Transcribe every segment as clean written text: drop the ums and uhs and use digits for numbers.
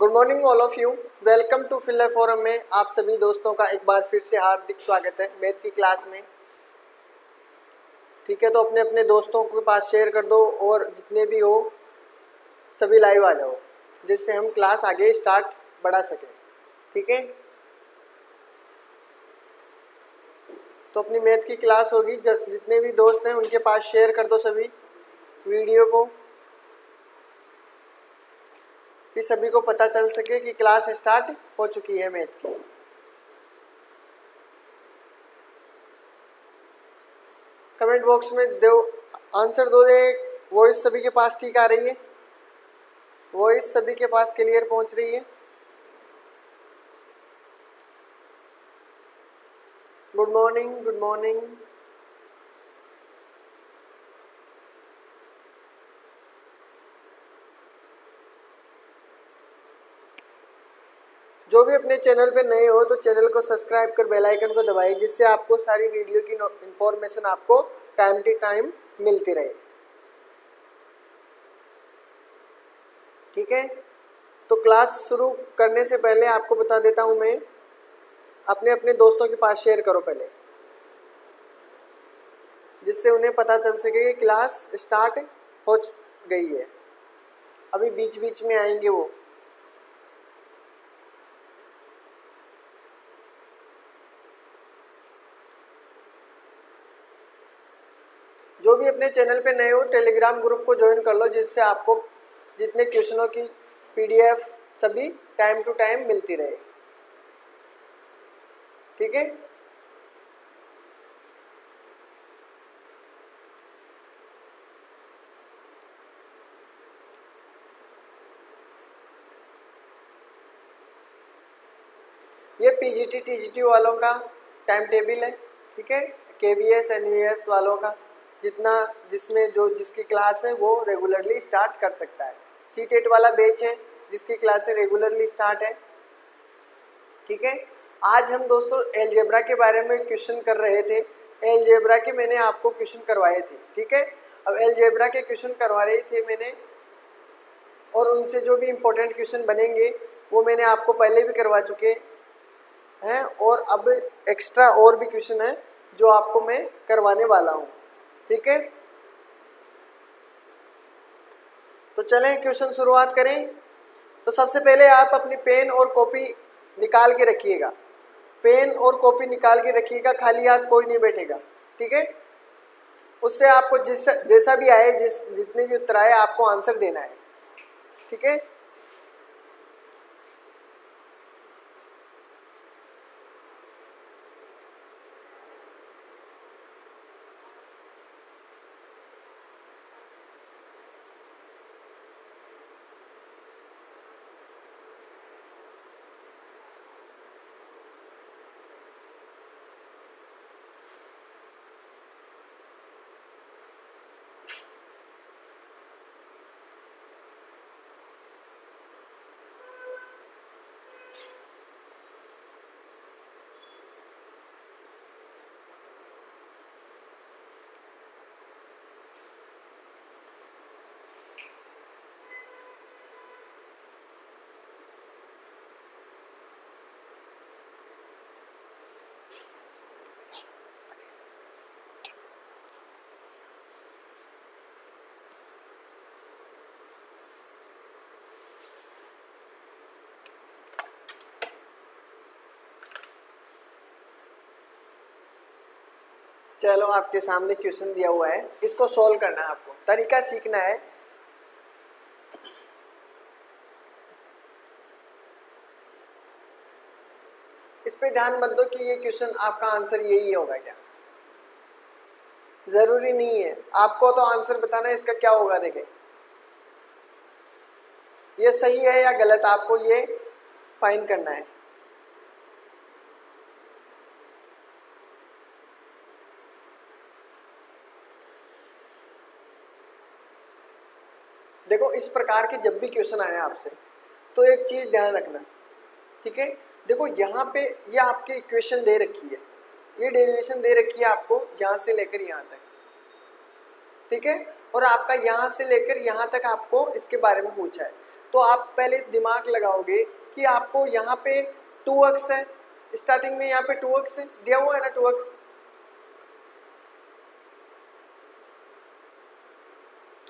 Good morning all of you. Welcome to filler forum में आप सभी दोस्तों का एक बार फिर से हार्दिक स्वागत है मैथ की क्लास में। ठीक है, तो अपने अपने दोस्तों के पास शेयर कर दो और जितने भी हो सभी लाइव आ जाओ, जिससे हम क्लास आगे स्टार्ट बढ़ा सकें। ठीक है, तो अपनी मैथ की क्लास होगी, जितने भी दोस्त हैं उनके पास शेयर कर दो सभी वीडियो को, कि सभी को पता चल सके कि क्लास स्टार्ट हो चुकी है मैथ की। कमेंट बॉक्स में दो आंसर दो दे। वॉइस सभी के पास ठीक आ रही है? वॉइस सभी के पास क्लियर पहुंच रही है? Good morning, good morning. जो भी अपने चैनल पे नए हो तो चैनल को सब्सक्राइब कर बेल आइकन को दबाइए, जिससे आपको सारी वीडियो की इंफॉर्मेशन आपको टाइम टू टाइम मिलती रहे। ठीक है, तो क्लास शुरू करने से पहले आपको बता देता हूं मैं, अपने अपने दोस्तों के पास शेयर करो पहले, जिससे उन्हें पता चल सके कि क्लास स्टार्ट हो गई है। अभी बीच बीच में आएंगे वो। जो भी अपने चैनल पे नए हो टेलीग्राम ग्रुप को ज्वाइन कर लो, जिससे आपको जितने क्वेश्चनों की पीडीएफ सभी टाइम टू टाइम मिलती रहे। ठीक है, ये पीजीटी टीजीटी वालों का टाइम टेबल है। ठीक है, केवीएस एनवीएस वालों का जिसमें जिसकी क्लास है वो रेगुलरली स्टार्ट कर सकता है। सीटेट वाला बैच है जिसकी क्लासें रेगुलरली स्टार्ट है। ठीक है, आज हम दोस्तों एलजेब्रा के बारे में क्वेश्चन कर रहे थे। एलजेब्रा के मैंने आपको क्वेश्चन करवाए थे। ठीक है, अब एलजेब्रा के क्वेश्चन करवा रहे थे मैंने, और उनसे जो भी इम्पोर्टेंट क्वेश्चन बनेंगे वो मैंने आपको पहले भी करवा चुके हैं, और अब एक्स्ट्रा और भी क्वेश्चन है जो आपको मैं करवाने वाला हूँ। ठीक है, तो चलें क्वेश्चन शुरुआत करें। तो सबसे पहले आप अपनी पेन और कॉपी निकाल के रखिएगा। पेन और कॉपी निकाल के रखिएगा, खाली हाथ कोई नहीं बैठेगा। ठीक है, उससे आपको जैसा भी आए, जितने भी उत्तर आए आपको आंसर देना है। ठीक है, चलो आपके सामने क्वेश्चन दिया हुआ है, इसको सॉल्व करना है। आपको तरीका सीखना है। इस पे ध्यान मत दो कि ये क्वेश्चन आपका आंसर यही होगा, क्या जरूरी नहीं है। आपको तो आंसर बताना है इसका क्या होगा। देखें ये सही है या गलत, आपको ये फाइंड करना है। देखो इस प्रकार के जब भी क्वेश्चन आए आपसे तो एक चीज ध्यान रखना। ठीक है, देखो यहाँ पे ये आपकी इक्वेशन दे रखी है, ये डेरिवेशन दे रखी है आपको यहाँ से लेकर यहाँ तक। ठीक है, और आपका यहाँ से लेकर यहाँ तक आपको इसके बारे में पूछा है। तो आप पहले दिमाग लगाओगे कि आपको यहाँ पे 2x है, स्टार्टिंग में यहाँ पे 2x दिया हुआ है ना 2x।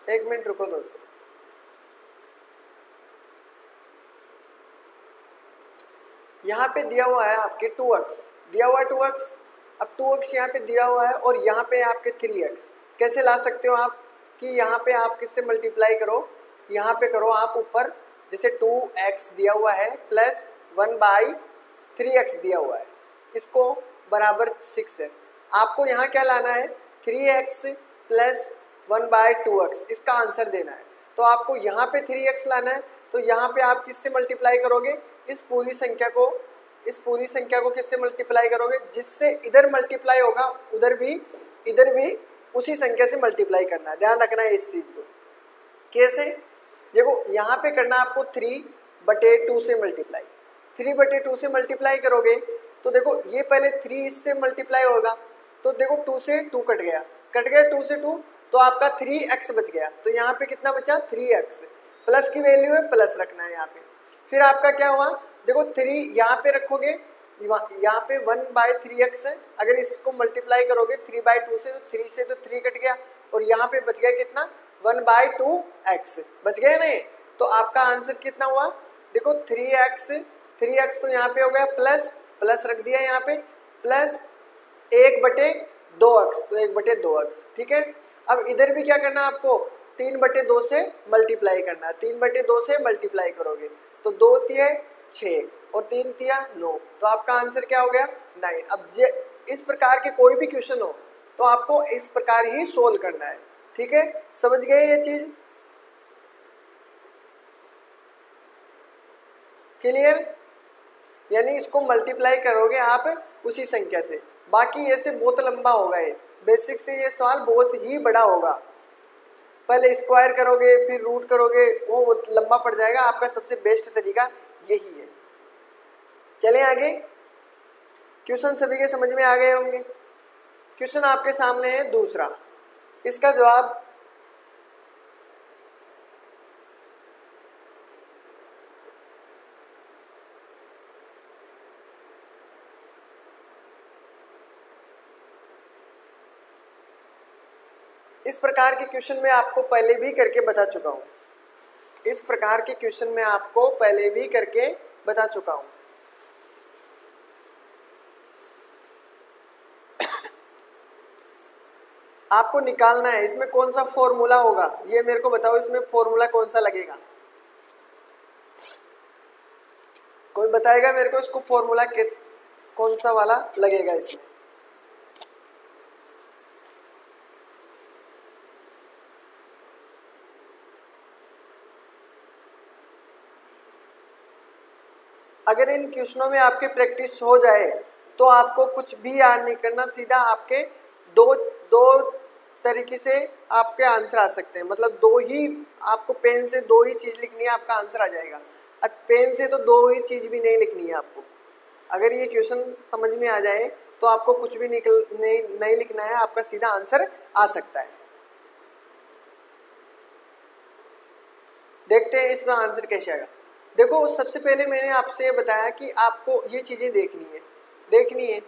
एक मिनट रुको दोस्तों, यहाँ पे दिया हुआ है आपके 2x, दिया हुआ है 2x। अब 2x यहाँ पे दिया हुआ है और यहाँ पे आपके 3x। कैसे ला सकते हो आप कि यहाँ पे आप किससे मल्टीप्लाई करो, यहाँ पे करो आप ऊपर, जैसे 2x दिया हुआ है प्लस 1/3x दिया हुआ है, इसको बराबर 6 है। आपको यहाँ क्या लाना है, 3x प्लस 1/2x, इसका आंसर देना है। तो आपको यहाँ पे 3x लाना है, तो यहाँ पे आप किससे मल्टीप्लाई करोगे, इस पूरी संख्या को किससे मल्टीप्लाई करोगे, जिससे इधर मल्टीप्लाई होगा उधर भी इधर भी उसी संख्या से मल्टीप्लाई करना है। ध्यान रखना है इस चीज को। कैसे, देखो यहाँ पे करना आपको 3/2 से मल्टीप्लाई। 3/2 से मल्टीप्लाई करोगे तो देखो ये पहले 3 इससे मल्टीप्लाई होगा, तो देखो 2 से 2 कट गया 2 से 2, तो आपका 3x बच गया। तो यहाँ पे कितना बचा, 3x। प्लस की वैल्यू है, प्लस रखना है यहाँ पे। फिर आपका क्या हुआ, देखो 3 यहाँ पे रखोगे, यहाँ पे 1/3x है, अगर इसको मल्टीप्लाई करोगे 3/2 से, तो 3 से तो 3 कट गया और यहाँ पे बच गया कितना, 1/2x बच गया नहीं। तो आपका आंसर कितना हुआ, देखो 3x तो यहाँ पे हो गया, प्लस रख दिया यहाँ पे, प्लस 1/2x, तो 1/2x। ठीक है, अब इधर भी क्या करना है आपको, 3/2 से मल्टीप्लाई करना है। 3/2 से मल्टीप्लाई करोगे तो 2 तिया 6 और 3 तिया 9, तो आपका आंसर क्या हो गया, 9। अब इस प्रकार के कोई भी क्वेश्चन हो तो आपको इस प्रकार ही सोल्व करना है। ठीक है, समझ गए ये चीज, क्लियर। यानी इसको मल्टीप्लाई करोगे आप उसी संख्या से। बाकी ऐसे बहुत लंबा होगा, ये बेसिक से ये सवाल बहुत ही बड़ा होगा। पहले स्क्वायर करोगे फिर रूट करोगे, वो बहुत लंबा पड़ जाएगा। आपका सबसे बेस्ट तरीका यही है। चलें आगे, क्वेश्चन सभी के समझ में आ गए होंगे। क्वेश्चन आपके सामने है दूसरा, इसका जवाब इस प्रकार के क्वेश्चन में आपको पहले भी करके बता चुका हूं। इस प्रकार के क्वेश्चन में आपको पहले भी करके बता चुका हूं। आपको निकालना है इसमें कौन सा फॉर्मूला होगा, ये मेरे को बताओ, इसमें फॉर्मूला कौन सा लगेगा। कोई बताएगा मेरे को इसको फॉर्मूला कौन सा वाला लगेगा इसमें। अगर इन क्वेश्चनों में आपकी प्रैक्टिस हो जाए तो आपको कुछ भी याद नहीं करना, सीधा आपके दो तरीके से आपके आंसर आ सकते हैं। मतलब दो ही, आपको पेन से दो ही चीज़ लिखनी है, आपका आंसर आ जाएगा। अब पेन से तो दो ही चीज़ भी नहीं लिखनी है आपको। अगर ये क्वेश्चन समझ में आ जाए तो आपको कुछ भी नहीं लिखना है, आपका सीधा आंसर आ सकता है। देखते हैं इसमें आंसर कैसे आएगा। देखो सबसे पहले मैंने आपसे बताया कि आपको ये चीज़ें देखनी है।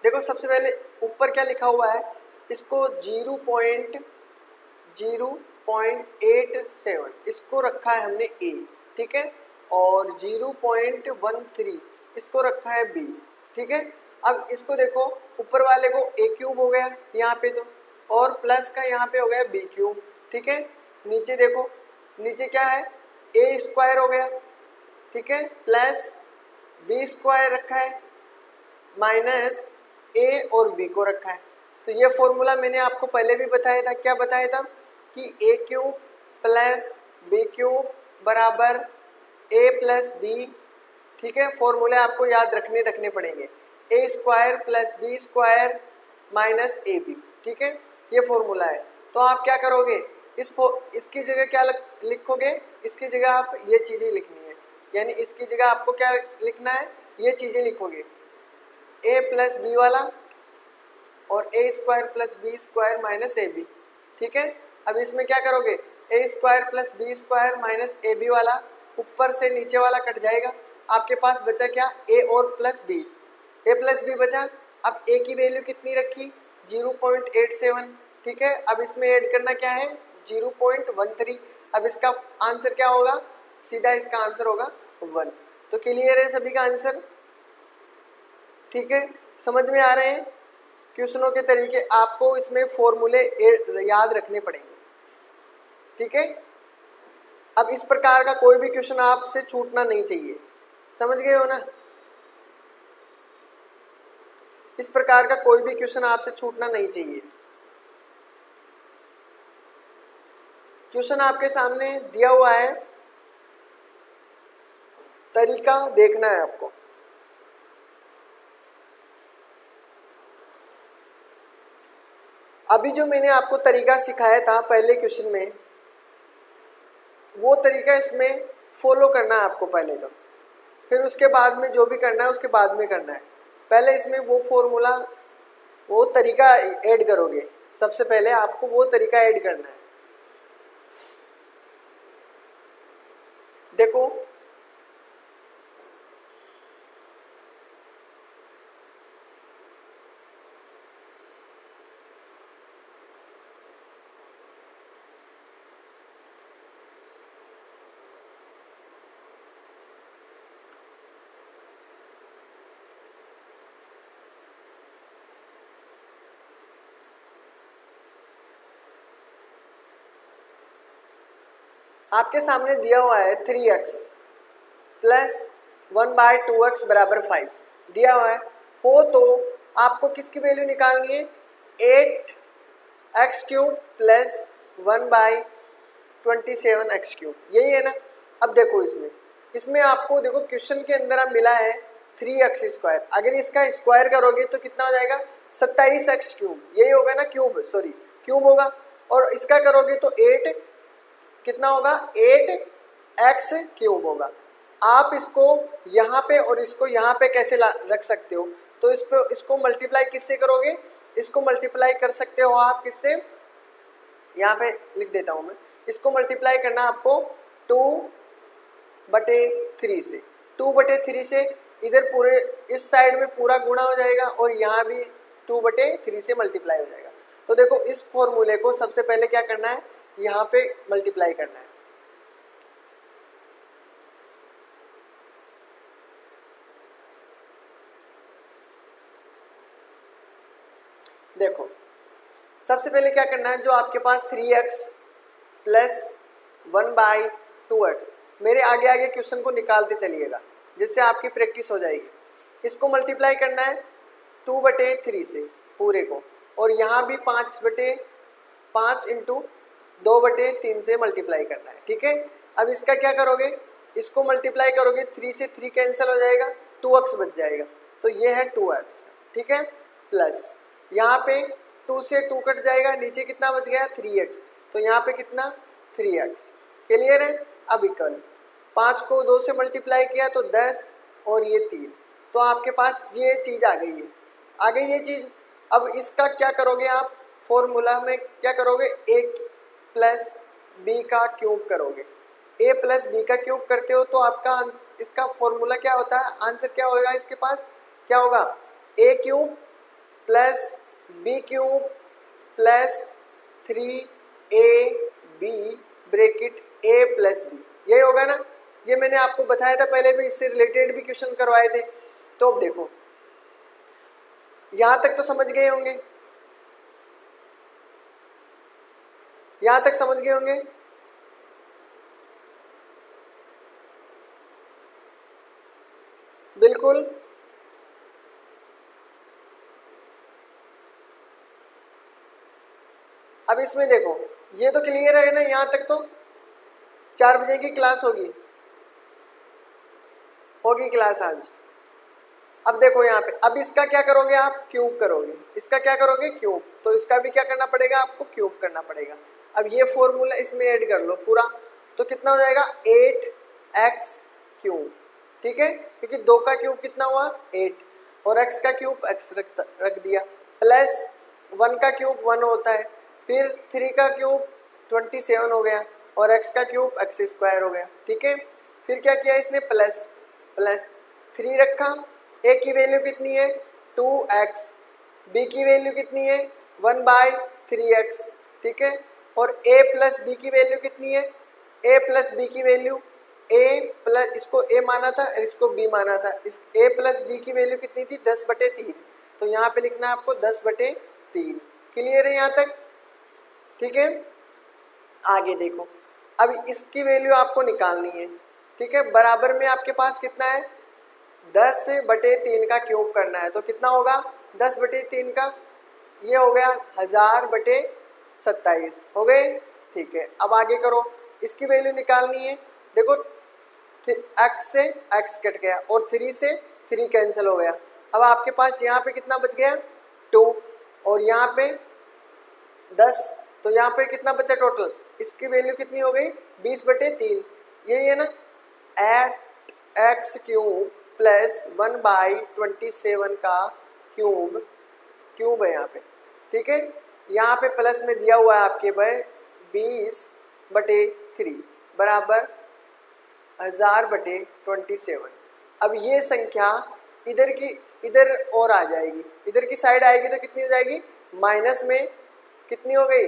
देखो सबसे पहले ऊपर क्या लिखा हुआ है, इसको 0.0.87 इसको रखा है हमने a, ठीक है, और 0.13 इसको रखा है b, ठीक है। अब इसको देखो, ऊपर वाले को a³ हो गया यहाँ पे तो, और प्लस का यहाँ पे हो गया b³, ठीक है। नीचे देखो, नीचे क्या है, a² हो गया, ठीक है, प्लस b² रखा है, माइनस a और b को रखा है। तो ये फॉर्मूला मैंने आपको पहले भी बताया था। क्या बताया था कि a³ प्लस b³ बराबर a प्लस b, ठीक है। फॉर्मूले आपको याद रखने पड़ेंगे, a² plus b² minus ab, ठीक है, ये फॉर्मूला है। तो आप क्या करोगे, इसकी जगह क्या लिखोगे, इसकी जगह आप ये चीज़ें लिखनी है, यानी इसकी जगह आपको क्या लिखना है, ये चीज़ें लिखोगे, a प्लस बी वाला और a² plus b² minus ab, ठीक है। अब इसमें क्या करोगे, a square plus b square minus a b वाला ऊपर से नीचे वाला कट जाएगा, आपके पास बचा क्या, ए और प्लस बी, ए प्लस बी बचा। अब ए की वैल्यू कितनी रखी, 0.87, ठीक है। अब इसमें ऐड करना क्या है, 0.13। अब इसका आंसर क्या होगा, सीधा इसका आंसर होगा 1। तो क्लियर है सभी का आंसर, ठीक है, समझ में आ रहे हैं। क्वेश्चनों के तरीके आपको इसमें फॉर्मूले याद रखने पड़ेंगे, ठीक है। अब इस प्रकार का कोई भी क्वेश्चन आपसे छूटना नहीं चाहिए, समझ गए हो ना। इस प्रकार का कोई भी क्वेश्चन आपसे छूटना नहीं चाहिए। क्वेश्चन आपके सामने दिया हुआ है, तरीका देखना है आपको। अभी जो मैंने आपको तरीका सिखाया था पहले क्वेश्चन में, वो तरीका इसमें फॉलो करना है आपको पहले तो, फिर उसके बाद में जो भी करना है उसके बाद में करना है। पहले इसमें वो फॉर्मूला, वो तरीका ऐड करोगे, सबसे पहले आपको वो तरीका ऐड करना है। देखो आपके सामने दिया हुआ है 3x प्लस 1/2x बराबर 5 दिया हुआ है हो, तो आपको किसकी वैल्यू निकालनी है, 8x³ प्लस 1/27x³, यही है ना। अब देखो इसमें आपको देखो क्वेश्चन के अंदर अब मिला है 3x², अगर इसका स्क्वायर करोगे तो कितना हो जाएगा, 27x³, यही होगा ना, क्यूब होगा। और इसका करोगे तो 8 कितना होगा, 8x³ होगा। आप इसको यहाँ पे और इसको यहाँ पे कैसे रख सकते हो, तो इसको मल्टीप्लाई किससे करोगे, इसको मल्टीप्लाई कर सकते हो आप किससे, यहाँ पे लिख देता हूँ मैं, इसको मल्टीप्लाई करना आपको 2/3 से, 2/3 से इधर पूरे इस साइड में पूरा गुणा हो जाएगा और यहाँ भी 2/3 से मल्टीप्लाई हो जाएगा। तो देखो इस फॉर्मूले को सबसे पहले क्या करना है, यहाँ पे मल्टीप्लाई करना है। देखो सबसे पहले क्या करना है, जो आपके पास 3x प्लस 1/2x, मेरे आगे आगे क्वेश्चन को निकालते चलिएगा जिससे आपकी प्रैक्टिस हो जाएगी। इसको मल्टीप्लाई करना है 2/3 से पूरे को, और यहाँ भी 5 इंटू 2/3 से मल्टीप्लाई करना है, ठीक है। अब इसका क्या करोगे, इसको मल्टीप्लाई करोगे, 3 से 3 कैंसिल हो जाएगा, 2x बच जाएगा, तो ये है 2x, ठीक है। प्लस यहाँ पे 2 से 2 कट जाएगा, नीचे कितना बच गया, 3x, तो यहाँ पे कितना, 3x, क्लियर है। अब इक्वल 5 को 2 से मल्टीप्लाई किया तो 10 और ये 3, तो आपके पास ये चीज़ आ गई है, आ गई ये चीज़। अब इसका क्या करोगे आप, फॉर्मूला में क्या करोगे, a प्लस बी का क्यूब करोगे, a प्लस बी का क्यूब करते हो तो आपका इसका फॉर्मूला क्या होता है, आंसर क्या होगा, इसके पास क्या होगा, a³ plus b³ plus 3ab bracket a plus b, यही होगा ना। ये मैंने आपको बताया था पहले भी, इससे रिलेटेड भी क्वेश्चन करवाए थे। तो अब देखो यहां तक तो समझ गए होंगे, यहां तक समझ गए होंगे। बिल्कुल, अब इसमें देखो ये तो क्लियर है ना, यहां तक तो 4 बजे की क्लास होगी क्लास आज। अब देखो यहाँ पे, अब इसका क्या करोगे आप, क्यूब करोगे, इसका क्या करोगे, क्यूब, तो इसका भी क्या करना पड़ेगा आपको, क्यूब करना पड़ेगा। अब ये फॉर्मूला इसमें ऐड कर लो पूरा, तो कितना हो जाएगा, 8x³, ठीक है, क्योंकि 2 का क्यूब कितना हुआ, 8, और x का क्यूब x रख दिया, प्लस 1 का क्यूब 1 होता है, फिर 3 का क्यूब 27 हो गया, और एक्स का क्यूब एक्स स्क्वायर हो गया, ठीक है। फिर क्या किया इसने, प्लस प्लस 3 रखा, ए की वैल्यू कितनी है 2x, बी की वैल्यू कितनी है 1/3x, ठीक है। और a प्लस बी की वैल्यू कितनी है, a प्लस बी की वैल्यू a प्लस, इसको a माना था और इसको b माना था, इस a प्लस बी की वैल्यू कितनी थी 10/3, तो यहाँ पे लिखना है आपको 10/3। क्लियर है यहाँ तक, ठीक है। आगे देखो, अब इसकी वैल्यू आपको निकालनी है, ठीक है। बराबर में आपके पास कितना है 10/3 का क्यूब करना है, तो कितना होगा 10/3 का, ये हो गया 1000/27 हो गए, ठीक है। अब आगे करो, इसकी वैल्यू निकालनी है, देखो x से x कट गया और 3 से 3 कैंसिल हो गया। अब आपके पास यहाँ पे कितना बच गया 2 और यहाँ पे 10, तो यहाँ पे कितना बचा टोटल, इसकी वैल्यू कितनी हो गई 20/3, यही है ना, एट एक्स क्यूब प्लस 1/27 का क्यूब है यहाँ पे, ठीक है। यहाँ पे प्लस में दिया हुआ है आपके भाई 20/3 बराबर 1000/27। अब ये संख्या इधर की इधर और आ जाएगी, इधर की साइड आएगी तो कितनी हो जाएगी, माइनस में कितनी हो गई,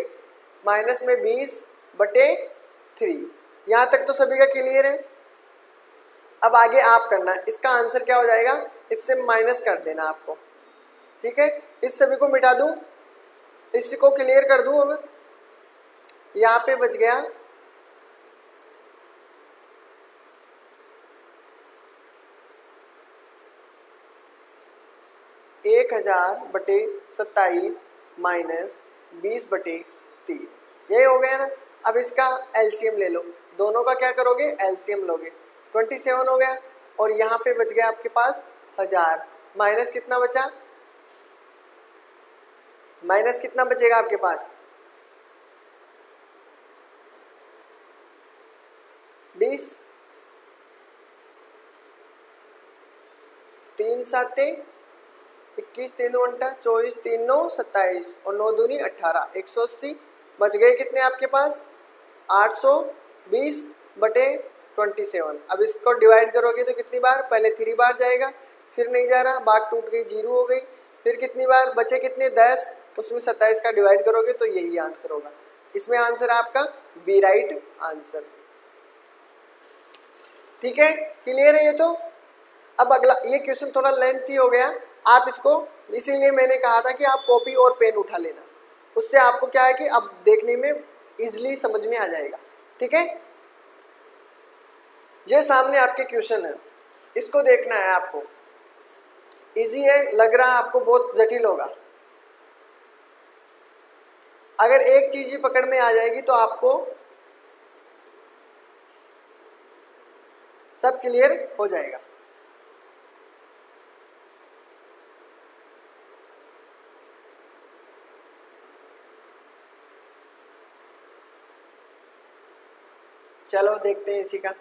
माइनस में 20/3। यहाँ तक तो सभी का क्लियर है। अब आगे आप करना, इसका आंसर क्या हो जाएगा, इससे माइनस कर देना आपको, ठीक है। इस सभी को मिटा दूं, इसको क्लियर कर दूं। अब यहाँ पे बच गया 1000/27 माइनस 20/3, यही हो गया ना। अब इसका एलसीएम ले लो, दोनों का क्या करोगे एलसीएम लोगे, 27 हो गया और यहाँ पे बच गया आपके पास 1000, माइनस कितना बचा, माइनस कितना बचेगा आपके पास 20, 3 7 21, 3 घंटा 24, 3 9 27 और 9 दूनी 18, 180 बच गए कितने आपके पास 820/27। अब इसको डिवाइड करोगे तो कितनी बार, पहले 3 बार जाएगा, फिर नहीं जा रहा, बाग टूट गई, 0 हो गई, फिर कितनी बार बचे कितने 10, उसमें 27 का डिवाइड करोगे तो यही आंसर होगा। इसमें आंसर आपका बी राइट आंसर, ठीक है। क्लियर है ये तो। अब अगला, ये क्वेश्चन थोड़ा लेंथी हो गया, आप इसको, इसीलिए मैंने कहा था कि आप कॉपी और पेन उठा लेना, उससे आपको क्या है कि अब देखने में इजीली समझ में आ जाएगा, ठीक है। ये सामने आपके क्वेश्चन है, इसको देखना है आपको, इजी है, लग रहा है आपको बहुत जटिल होगा। अगर एक चीज ही पकड़ में आ जाएगी तो आपको सब क्लियर हो जाएगा। चलो देखते हैं इसी का।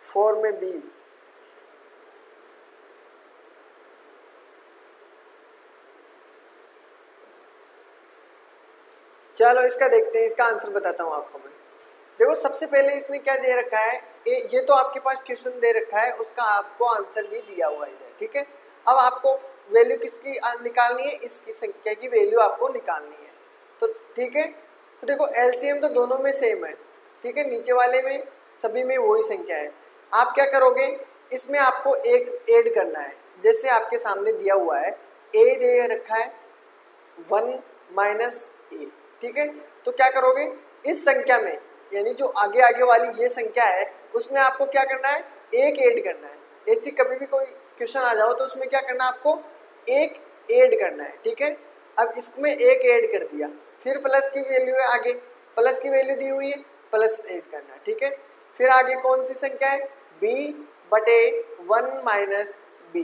फोर में बी, चलो इसका देखते हैं, इसका आंसर बताता हूं आपको मैं। देखो सबसे पहले इसने क्या दे रखा है, ये तो आपके पास क्वेश्चन दे रखा है, उसका आपको आंसर भी दिया हुआ है, ठीक है। अब आपको वैल्यू किसकी निकालनी है, इसकी संख्या की वैल्यू आपको निकालनी है, तो ठीक है। तो देखो एलसीएम तो दोनों में सेम है, ठीक है, नीचे वाले में सभी में वही संख्या है। आप क्या करोगे, इसमें आपको एक ऐड करना है, जैसे आपके सामने दिया हुआ है, ए दे रखा है 1 माइनस ए, ठीक है। तो क्या करोगे, इस संख्या में यानी जो आगे आगे वाली ये संख्या है उसमें आपको क्या करना है, एक ऐड करना है। ऐसी कभी भी कोई क्वेश्चन आ जाओ तो उसमें क्या करना है, आपको एक ऐड करना है, ठीक है। अब इसमें एक ऐड कर दिया, फिर प्लस की वैल्यू है, आगे प्लस की वैल्यू दी हुई है, प्लस ऐड करना है, ठीक है। फिर आगे कौन सी संख्या है, b/1 माइनस बी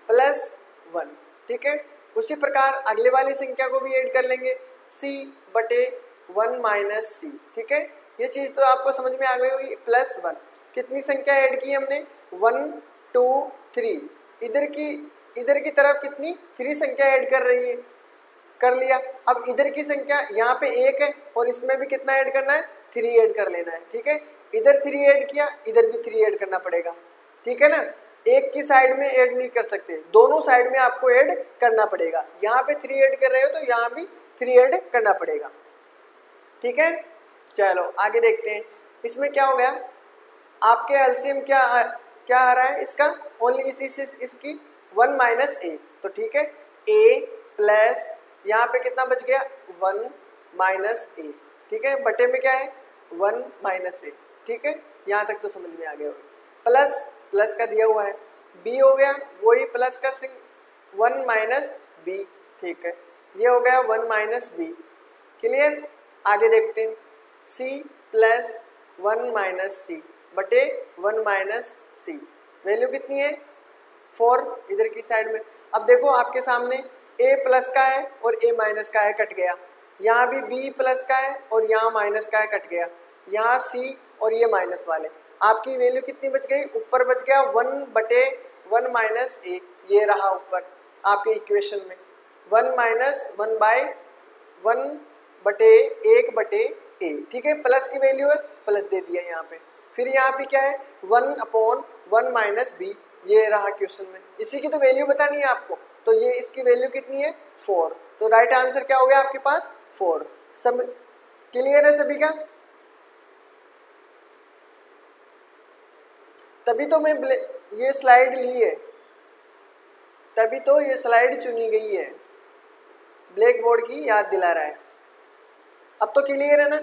प्लस 1, ठीक है। उसी प्रकार अगले वाली संख्या को भी ऐड कर लेंगे, c/1 1 माइनस सी। ठीक है, ये चीज़ तो आपको समझ में आ गई होगी। प्लस 1, कितनी संख्या ऐड की हमने? 1 2 3। इधर की तरफ कितनी? 3 संख्या ऐड कर रही है, कर लिया। अब इधर की संख्या यहाँ पे 1 है और इसमें भी कितना ऐड करना है? 3 ऐड कर लेना है। ठीक है, इधर 3 ऐड किया, इधर भी 3 ऐड करना पड़ेगा। ठीक है ना, एक की साइड में ऐड नहीं कर सकते, दोनों साइड में आपको ऐड करना पड़ेगा। यहाँ पे 3 ऐड कर रहे हो तो यहाँ भी 3 ऐड करना पड़ेगा। ठीक है, चलो आगे देखते हैं। इसमें क्या हो गया? आपके एलसीएम क्या आ रहा है इसका? ओनली इसकी 1 माइनस ए। तो ठीक है, ए प्लस यहाँ पे कितना बच गया? 1 माइनस ए। ठीक है, बटे में क्या है? 1 माइनस ए। ठीक है, यहाँ तक तो समझ में आ गया होगा। प्लस का दिया हुआ है, बी हो गया वही प्लस का 1 माइनस बी। ठीक है, ये हो गया 1 माइनस बी। क्लियर, आगे देखते हैं। सी प्लस 1 माइनस सी बटे 1 माइनस सी, वैल्यू कितनी है? 4 इधर की साइड में। अब देखो आपके सामने a प्लस का है और a माइनस का है, कट गया। यहाँ भी b प्लस का है और यहाँ माइनस का है, कट गया। यहाँ c और ये माइनस वाले, आपकी वैल्यू कितनी बच गई? ऊपर बच गया 1 बटे 1 माइनस a, ये रहा ऊपर आपके इक्वेशन में 1 माइनस 1 बाय 1 बटे 1 बटे a। ठीक है, प्लस की वैल्यू है, प्लस दे दिया यहाँ पे। फिर यहाँ पे क्या है? 1 अपॉन 1 माइनस बी, ये रहा क्वेश्चन में। इसी की तो वैल्यू बतानी है आपको, तो ये इसकी वैल्यू कितनी है? 4। तो राइट आंसर क्या हो गया आपके पास? 4। सब क्लियर है सभी का? तभी तो मैं ये स्लाइड ली है, तभी तो ये स्लाइड चुनी गई है, ब्लैक बोर्ड की याद दिला रहा है। अब तो क्लियर है ना?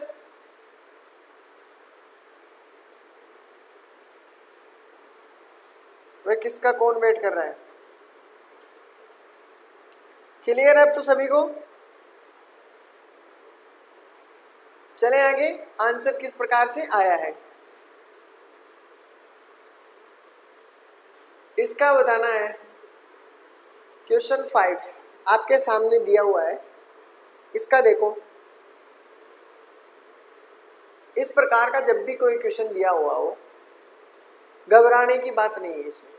वह किसका कौन वेट कर रहा है? क्लियर है अब तो सभी को? चले आगे, आंसर किस प्रकार से आया है इसका बताना है। क्वेश्चन 5 आपके सामने दिया हुआ है, इसका देखो। इस प्रकार का जब भी कोई क्वेश्चन दिया हुआ हो, घबराने की बात नहीं है इसमें।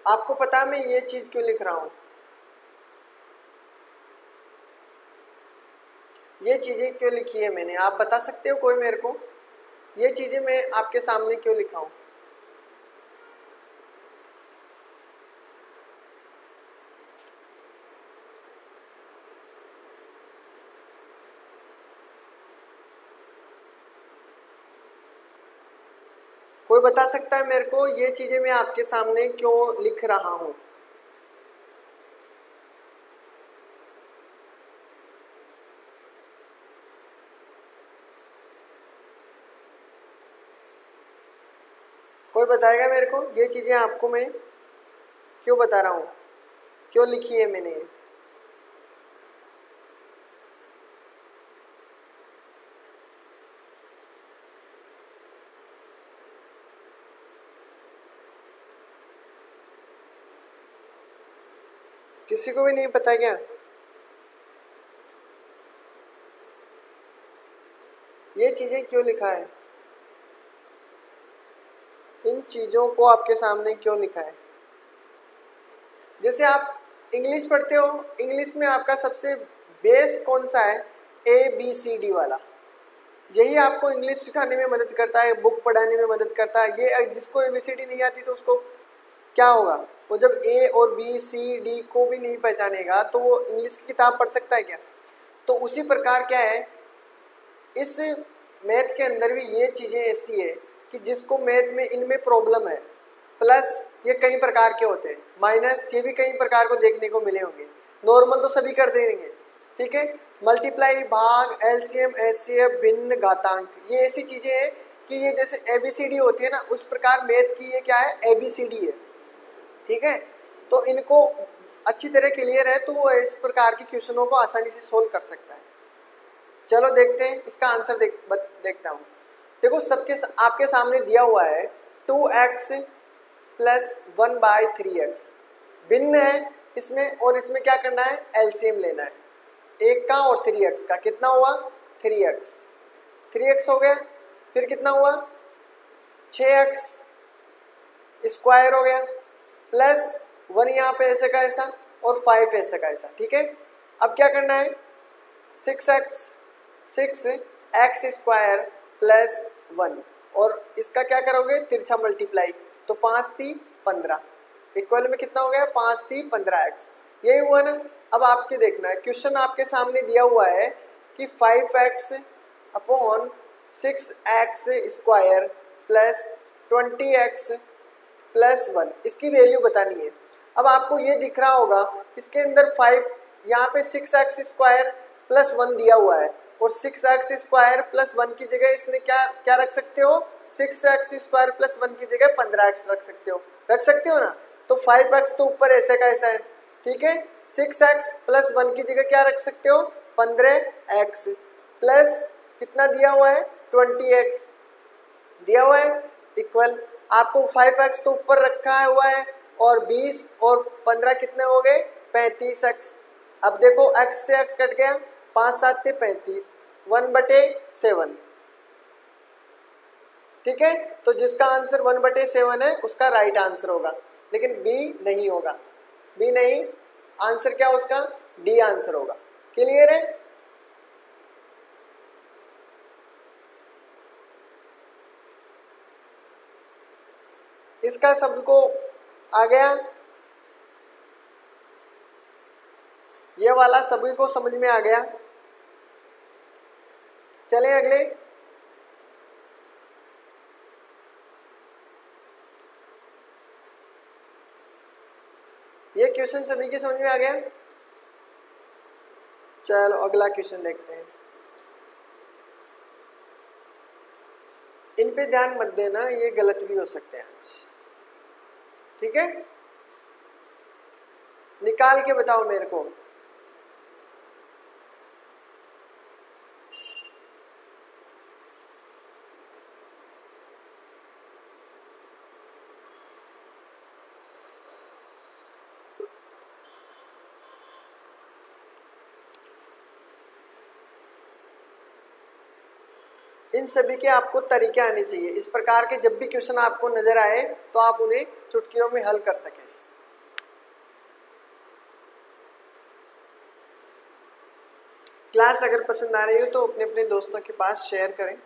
आपको पता है मैं ये चीज क्यों लिख रहा हूं? ये चीजें क्यों लिखी है मैंने, आप बता सकते हो कोई मेरे को? ये चीजें मैं आपके सामने क्यों लिखा हूं? कोई बता सकता है मेरे को ये चीजें मैं आपके सामने क्यों लिख रहा हूं? कोई बताएगा मेरे को ये चीजें आपको मैं क्यों बता रहा हूं, क्यों लिखी है मैंने? किसी को भी नहीं पता क्या? ये चीजें क्यों लिखा है, इन चीजों को आपके सामने क्यों लिखा है? जैसे आप इंग्लिश पढ़ते हो, इंग्लिश में आपका सबसे बेस कौन सा है? ABCD वाला। यही आपको इंग्लिश सिखाने में मदद करता है, बुक पढ़ाने में मदद करता है। ये जिसको ABCD नहीं आती तो उसको क्या होगा? वो जब A और B C D को भी नहीं पहचानेगा तो वो इंग्लिश की किताब पढ़ सकता है क्या? तो उसी प्रकार क्या है, इस मैथ के अंदर भी ये चीज़ें ऐसी है कि जिसको मैथ में इनमें प्रॉब्लम है, प्लस ये कई प्रकार के होते हैं, माइनस ये भी कई प्रकार को देखने को मिले होंगे, नॉर्मल तो सभी कर देंगे, ठीक है। मल्टीप्लाई, भाग, एलसीएम, एचसीएफ, भिन्न, घातांक, ये ऐसी चीज़ें हैं कि ये जैसे एबीसीडी होती है ना, उस प्रकार मैथ की ये क्या है, एबीसीडी है, ठीक है। तो इनको अच्छी तरह क्लियर है तो वो इस प्रकार की क्वेश्चनों को आसानी से सोल्व कर सकता है। चलो देखते हैं इसका आंसर, देखता हूँ। देखो सबके आपके सामने दिया हुआ है 2x प्लस 1/3x, भिन्न है इसमें, और इसमें क्या करना है, एलसीएम लेना है, एक का और 3x का, कितना हुआ 3x हो गया, फिर कितना हुआ 6x स्क्वायर हो गया, प्लस 1 यहाँ पे ऐसे का ऐसा और 5 ऐसे का ऐसा, ठीक है। अब क्या करना है, 6x स्क्वायर प्लस 1, और इसका क्या करोगे, तिरछा मल्टीप्लाई, तो 5 3 15, इक्वल में कितना हो गया, 5 3 15x, यही हुआ ना। अब आपके देखना है, क्वेश्चन आपके सामने दिया हुआ है कि 5x upon 6x square plus 20x plus 1, इसकी वैल्यू बतानी है। अब आपको ये दिख रहा होगा इसके अंदर 5, यहाँ पे 6x स्क्वायर प्लस 1 दिया हुआ है, और 6x स्क्वायर प्लस 1 की जगह इसने क्या रख सकते हो, 6x स्क्वायर प्लस 1 की जगह 15x रख सकते हो ना। तो 5x तो ऊपर ऐसे का ऐसा है, ठीक है। 6x प्लस 1 की जगह क्या रख सकते हो, 15x, प्लस कितना दिया हुआ है, 20x दिया हुआ है, इक्वल आपको 5x तो ऊपर रखा हुआ है, और 20 और 15 कितने हो गए, 35x। अब देखो x से x कट गया, 5 7 35, 1/7, ठीक है। तो जिसका आंसर 1/7 है उसका राइट आंसर होगा, लेकिन बी नहीं होगा, बी नहीं, आंसर क्या उसका, डी आंसर होगा। क्लियर है। इसका शब्द को आ गया, ये वाला सभी को समझ में आ गया। चलें अगले, ये क्वेश्चन सभी की समझ में आ गया। चलो अगला क्वेश्चन देखते हैं। इन पे ध्यान मत देना, ये गलत भी हो सकते हैं आज, ठीक है। निकाल के बताओ मेरे को। इन सभी के आपको तरीके आने चाहिए, इस प्रकार के जब भी क्वेश्चन आपको नजर आए तो आप उन्हें चुटकियों में हल कर सकें। क्लास अगर पसंद आ रही हो तो अपने अपने दोस्तों के पास शेयर करें।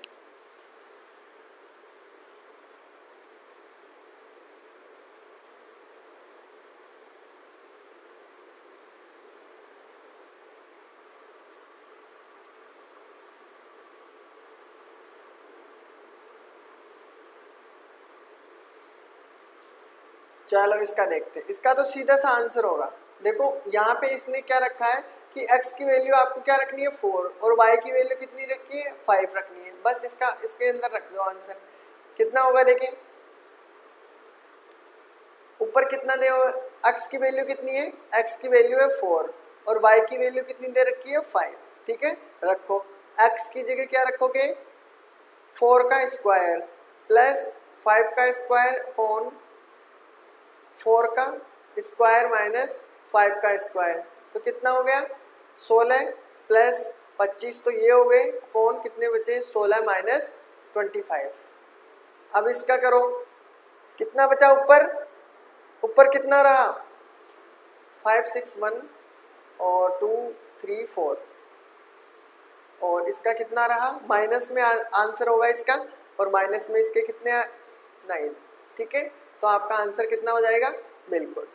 चलो इसका देखते हैं, इसका तो सीधा सा आंसर होगा। देखो यहाँ पे इसने क्या रखा है कि x की वैल्यू आपको क्या रखनी है 4, और y की वैल्यू कितनी रखनी है 5 रखनी है, बस इसके अंदर रख दो आंसर। कितना होगा देखें, ऊपर कितना दे, x की वैल्यू कितनी है, x की वैल्यू है 4 और y की वैल्यू कितनी दे रखी है 5, ठीक है। रखो x की जगह क्या रखोगे, 4 का स्क्वायर प्लस 5 का स्क्वायर अपॉन 4 का स्क्वायर माइनस 5 का स्क्वायर, तो कितना हो गया 16 प्लस 25, तो ये हो गए अपॉन कितने बचे 16 माइनस 25। अब इसका करो, कितना बचा ऊपर कितना रहा 5 6 1 और 2 3 4, और इसका कितना रहा, माइनस में आंसर होगा इसका, और माइनस में इसके कितने 9, ठीक है। तो आपका आंसर कितना हो जाएगा, बिल्कुल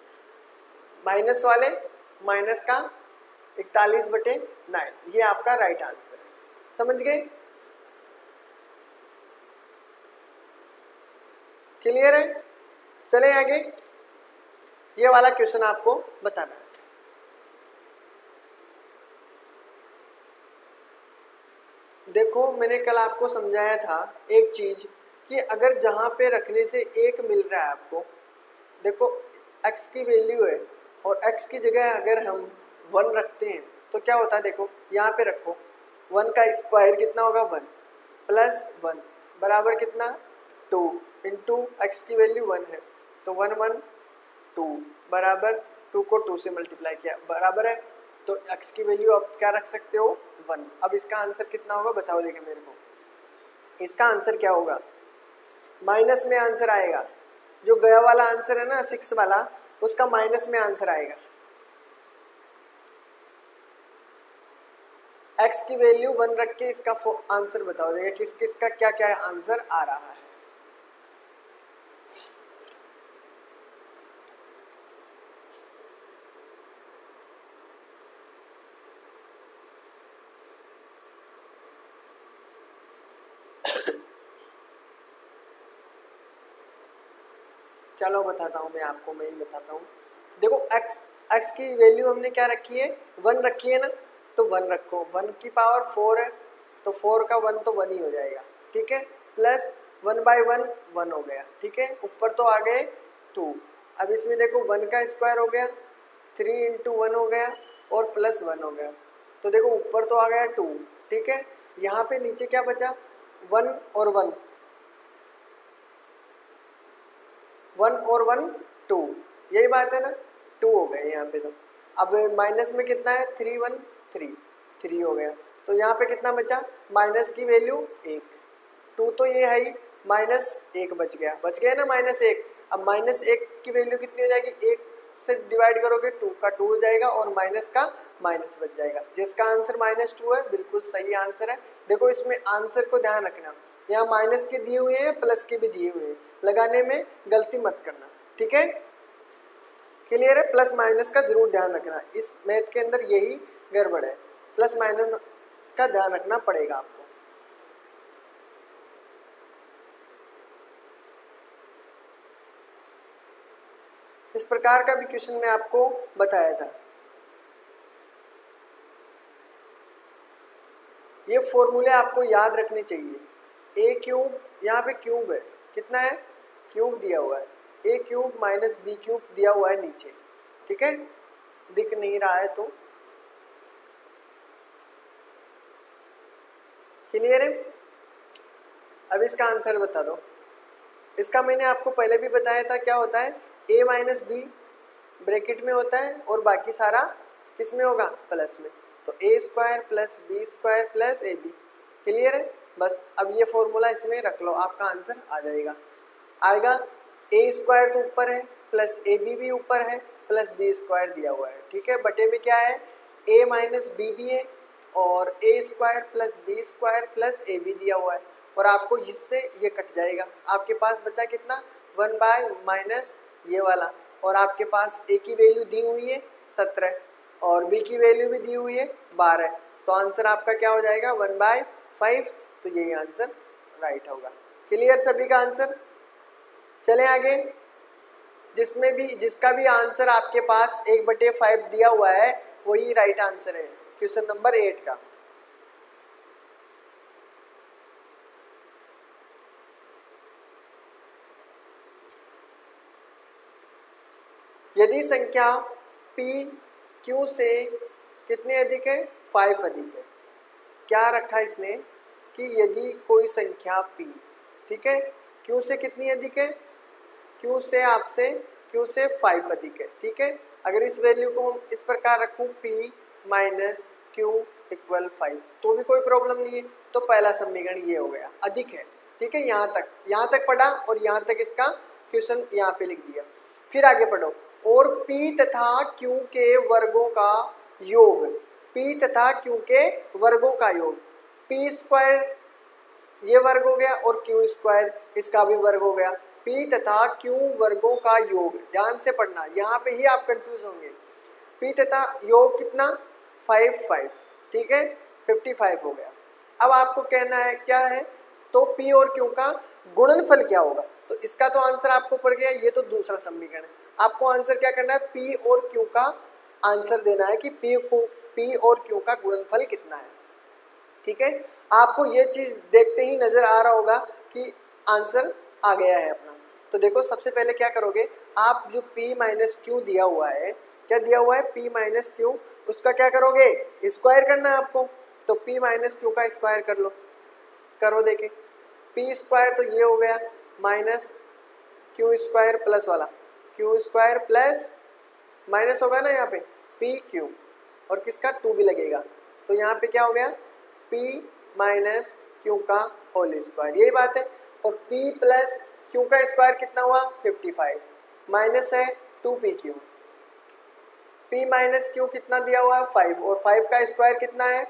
माइनस वाले माइनस का 41/9, ये आपका राइट आंसर है। समझ गए? क्लियर है? चले आगे, ये वाला क्वेश्चन आपको बताना है। देखो मैंने कल आपको समझाया था एक चीज कि अगर जहां पे रखने से 1 मिल रहा है आपको, देखो x की वैल्यू है और x की जगह अगर हम 1 रखते हैं तो क्या होता है, देखो यहाँ पे रखो 1 का स्क्वायर कितना होगा 1 प्लस 1 बराबर कितना 2 इंटू एक्स की वैल्यू 1 है तो 1 1 2 बराबर 2 को 2 से मल्टीप्लाई किया बराबर है, तो x की वैल्यू आप क्या रख सकते हो 1। अब इसका आंसर कितना होगा बताओ, देखिए मेरे को इसका आंसर क्या होगा, माइनस में आंसर आएगा, जो गया वाला आंसर है ना 6 वाला उसका माइनस में आंसर आएगा। x की वैल्यू 1 रख के इसका आंसर बताओ, देखिए किस किस का क्या क्या आंसर आ रहा है। चलो बताता हूँ मैं आपको, मैं ही बताता हूँ। देखो x की वैल्यू हमने क्या रखी है 1 रखी है ना, तो 1 रखो, 1 की पावर 4 है तो 4 का 1 तो 1 ही हो जाएगा, ठीक है, प्लस 1/1 1 हो गया, ठीक है, ऊपर तो आ गए 2। अब इसमें देखो 1 का स्क्वायर हो गया 3 इंटू 1 हो गया और प्लस 1 हो गया, तो देखो ऊपर तो आ गया 2, ठीक है, यहाँ पे नीचे क्या बचा 1 और 1 और 1 2, यही बात है ना, 2 हो गए यहाँ पे। तो अब माइनस में कितना है 3 1 3 हो गया, तो यहाँ पे कितना बचा माइनस की वैल्यू 1, 2 तो ये है ही, -1 बच गया ना -1। अब -1 की वैल्यू कितनी हो जाएगी, 1 से डिवाइड करोगे 2 का 2 हो जाएगा और माइनस का माइनस बच जाएगा, जिसका आंसर -2 है, बिल्कुल सही आंसर है। देखो इसमें आंसर को ध्यान रखना, यहाँ माइनस के दिए हुए हैं प्लस के भी दिए हुए हैं, लगाने में गलती मत करना, ठीक है, क्लियर है। प्लस माइनस का जरूर ध्यान रखना, इस मैथ के अंदर यही गड़बड़ है, प्लस माइनस का ध्यान रखना पड़ेगा आपको। इस प्रकार का भी क्वेश्चन मैं आपको बताया था। ये फॉर्मूले आपको याद रखने चाहिए, ए क्यूब, यहाँ पे क्यूब है, कितना है क्यूब दिया हुआ है, ए क्यूब माइनस बी क्यूब दिया हुआ है नीचे, ठीक है, दिख नहीं रहा है तो क्लियर है। अब इसका आंसर बता दो, इसका मैंने आपको पहले भी बताया था क्या होता है, ए माइनस बी ब्रैकेट में होता है और बाकी सारा किस में होगा प्लस में, तो a square plus b square plus a b, clear है। बस अब ये फॉर्मूला इसमें रख लो, आपका आंसर आ आएगा। ए स्क्वायर तो ऊपर है प्लस ए बी भी ऊपर है प्लस बी स्क्वायर दिया हुआ है, ठीक है, बटे में क्या है ए माइनस बी भी है और a square plus b square plus a b दिया हुआ है, और आपको इससे ये कट जाएगा, आपके पास बचा कितना 1/- ये वाला, और आपके पास ए की वैल्यू दी हुई है 17 और बी की वैल्यू भी दी हुई है 12, तो आंसर आपका क्या हो जाएगा 1/5, तो यही आंसर राइट होगा। क्लियर सभी का आंसर। चले आगे, जिसमें भी जिसका भी आंसर आपके पास 1/5 दिया हुआ है वही राइट आंसर है, क्वेश्चन नंबर 8 का। यदि संख्या p q से कितने अधिक है 5 अधिक है, क्या रखा इसने कि यदि कोई संख्या p, ठीक है, q से कितनी अधिक है, q से आपसे q से 5 अधिक है, ठीक है, अगर इस वैल्यू को हम इस प्रकार रखूं p माइनस q इक्वल 5 तो भी कोई प्रॉब्लम नहीं है, तो पहला समीकरण ये हो गया अधिक है, ठीक है, यहाँ तक पढ़ा और यहाँ तक इसका क्वेश्चन यहाँ पे लिख दिया। फिर आगे पढ़ो, और p तथा q के वर्गों का योग, p तथा q के वर्गों का योग, p स्क्वायर ये वर्ग हो गया और q स्क्वायर इसका भी वर्ग हो गया, p तथा q वर्गों का योग, ध्यान से पढ़ना, यहाँ पे ही आप कंफ्यूज होंगे, p तथा योग कितना 5 ठीक है, 55 हो गया। अब आपको कहना है क्या है, तो P और Q का गुणनफल क्या होगा। तो इसका तो आंसर आपको पड़ गया, ये तो दूसरा समीकरण है। आपको आंसर क्या करना है, P और Q का आंसर देना है कि P और Q का गुणनफल कितना है। ठीक है, आपको ये चीज देखते ही नजर आ रहा होगा कि आंसर आ गया है अपना। तो देखो सबसे पहले क्या करोगे, आप जो P माइनस क्यू दिया हुआ है, क्या दिया हुआ है P माइनस क्यू, उसका क्या करोगे, स्क्वायर करना है आपको। तो P माइनस क्यू का स्क्वायर कर लो, करो देखे, P स्क्वायर तो ये हो गया माइनस क्यू स्क्वायर प्लस वाला, क्यू स्क्वायर प्लस माइनस होगा ना यहाँ पे पी क्यू, और किसका 2 भी लगेगा, तो यहाँ पे क्या हो गया P माइनस क्यू का होल स्क्वायर, यही बात है। और P प्लस क्यू का स्क्वायर कितना हुआ 55, माइनस है 2PQ, P माइनस क्यू कितना दिया हुआ है 5, और 5 का स्क्वायर कितना है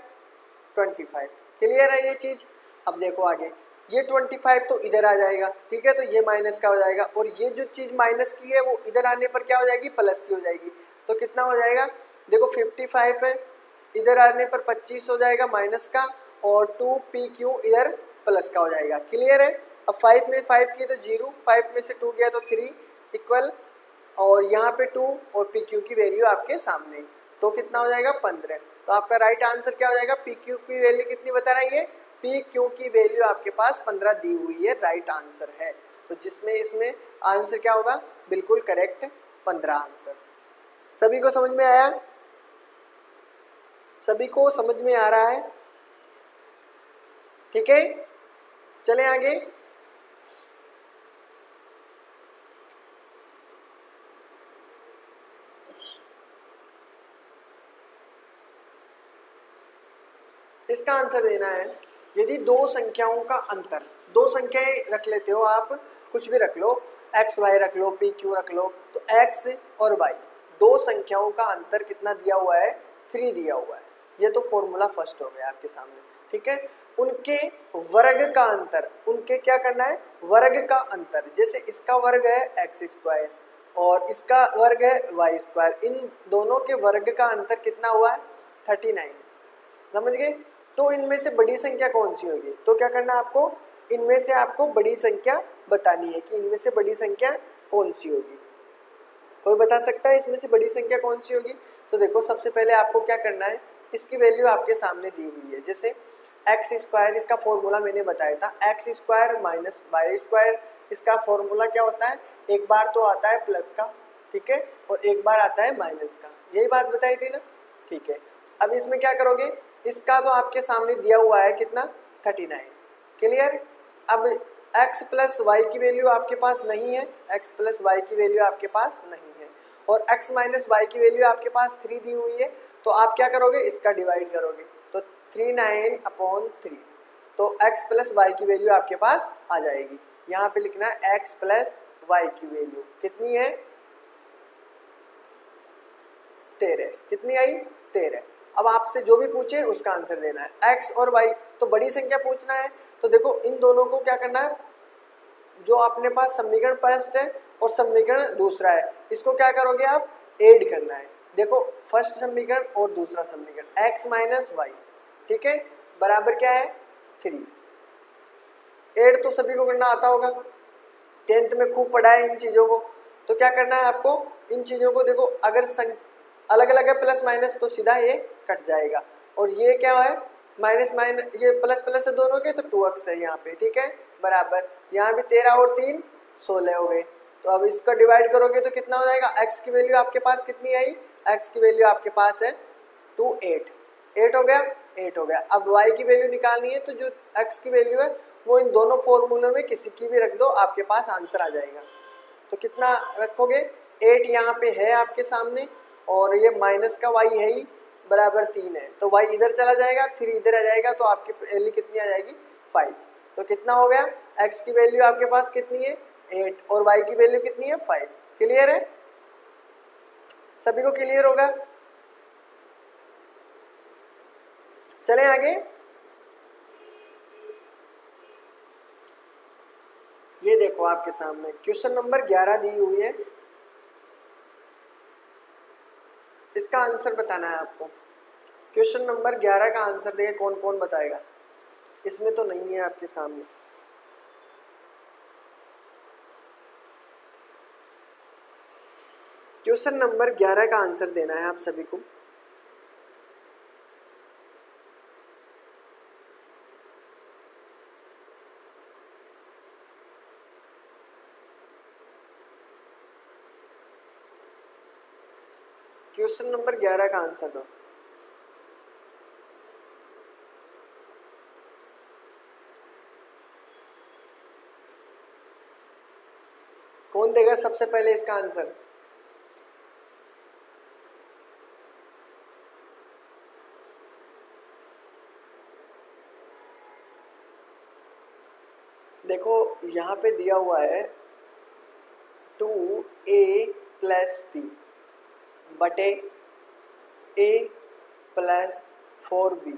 25। क्लियर है ये चीज। अब देखो आगे, ये 25 तो इधर आ जाएगा, ठीक है, तो ये माइनस का हो जाएगा, और ये जो चीज माइनस की है वो इधर आने पर क्या हो जाएगी, प्लस की हो जाएगी। तो कितना हो जाएगा, देखो 55 है, इधर आने पर 25 हो जाएगा माइनस का, और 2PQ इधर प्लस का हो जाएगा। क्लियर है। अब 5 में 5 की तो 0, 5 में से 2 गया तो 3 इक्वल, और यहाँ पे 2 और PQ की वैल्यू आपके सामने, तो कितना हो जाएगा 15। तो आपका राइट आंसर क्या हो जाएगा, PQ की वैल्यू कितनी बता रही है, PQ की वैल्यू आपके पास 15 दी हुई है, राइट आंसर है। तो जिसमें इसमें आंसर क्या होगा, बिल्कुल करेक्ट 15 आंसर। सभी को समझ में आया, सभी को समझ में आ रहा है, ठीक है, चलें आगे। इसका आंसर देना है, यदि दो संख्याओं का अंतर, दो संख्याएं रख लेते हो आप, कुछ भी रख लो, एक्स वाई रख लो, पी क्यू रख लो, तो एक्स और वाई दो संख्याओं का अंतर कितना दिया हुआ है 3 दिया हुआ है। ये तो फॉर्मूला फर्स्ट हो गया आपके सामने, ठीक है। उनके वर्ग का अंतर, उनके क्या करना है, वर्ग का अंतर, जैसे इसका वर्ग है एक्स स्क्वायर और इसका वर्ग है वाई स्क्वायर, इन दोनों के वर्ग का अंतर कितना हुआ है 39, समझ गए। तो इनमें से बड़ी संख्या कौन सी होगी, तो क्या करना है आपको, इनमें से आपको बड़ी संख्या बतानी है कि इनमें से बड़ी संख्या कौन सी होगी। कोई बता सकता है इसमें से बड़ी संख्या कौन सी होगी। तो देखो सबसे पहले आपको क्या करना है, इसकी वैल्यू आपके सामने दी हुई है, जैसे एक्स स्क्वायर, इसका फॉर्मूला मैंने बताया था, x square minus y square, इसका फॉर्मूला क्या होता है, एक बार तो आता है प्लस का, ठीक है, और एक बार आता है माइनस का, यही बात बताई थी ना, ठीक है। अब इसमें क्या करोगे, इसका तो आपके सामने दिया हुआ है कितना 39, क्लियर। अब x प्लस वाई की वैल्यू आपके पास नहीं है, x प्लस वाई की वैल्यू आपके पास नहीं है, और x माइनस वाई की वैल्यू आपके पास 3 दी हुई है, तो आप क्या करोगे, इसका डिवाइड करोगे, तो 39/3, तो x प्लस वाई की वैल्यू आपके पास आ जाएगी। यहाँ पे लिखना है x प्लस वाई की वैल्यू कितनी है 13, कितनी आई 13। अब आपसे जो भी पूछे उसका आंसर देना है, x और y, तो बड़ी संख्या पूछना है, तो देखो इन दोनों को क्या करना है, जो अपने पास समीकरण फर्स्ट है और समीकरण दूसरा है, इसको क्या करोगे आप ऐड करना है। देखो फर्स्ट समीकरण और दूसरा समीकरण x माइनस वाई, ठीक है, बराबर क्या है 3। ऐड तो सभी को करना आता होगा, 10th में खूब पढ़ा है इन चीज़ों को। तो क्या करना है आपको, इन चीज़ों को देखो, अगर अलग अलग है प्लस माइनस तो सीधा ये कट जाएगा, और ये क्या है माइनस माइनस, ये प्लस प्लस है दोनों के, तो 2x है यहाँ पे, ठीक है, बराबर यहाँ भी 13 और 3 16 हो गए। तो अब इसका डिवाइड करोगे तो कितना हो जाएगा, x की वैल्यू आपके पास कितनी आई, x की वैल्यू आपके पास है 2 8 हो गया, 8 हो गया। अब y की वैल्यू निकालनी है, तो जो x की वैल्यू है वो इन दोनों फॉर्मूलों में किसी की भी रख दो, आपके पास आंसर आ जाएगा। तो कितना रखोगे 8 यहाँ पे है आपके सामने, और ये माइनस का y है ही, बराबर 3 है, तो y इधर चला जाएगा, 3 इधर आ जाएगा, तो आपकी वैल्यू कितनी आ जाएगी 5। तो कितना हो गया, x की वैल्यू आपके पास कितनी है 8 और y की वैल्यू कितनी है 5। क्लियर है, सभी को क्लियर होगा। चलें आगे। ये देखो आपके सामने क्वेश्चन नंबर 11 दी हुई है, इसका आंसर बताना है आपको। क्वेश्चन नंबर 11 का आंसर देगा, कौन कौन बताएगा? इसमें तो नहीं है आपके सामने। क्वेश्चन नंबर 11 का आंसर देना है आप सभी को। क्वेश्चन नंबर 11 का आंसर दो। कौन देगा सबसे पहले इसका आंसर? देखो यहाँ पे दिया हुआ है 2a प्लस बी बटे a प्लस 4b,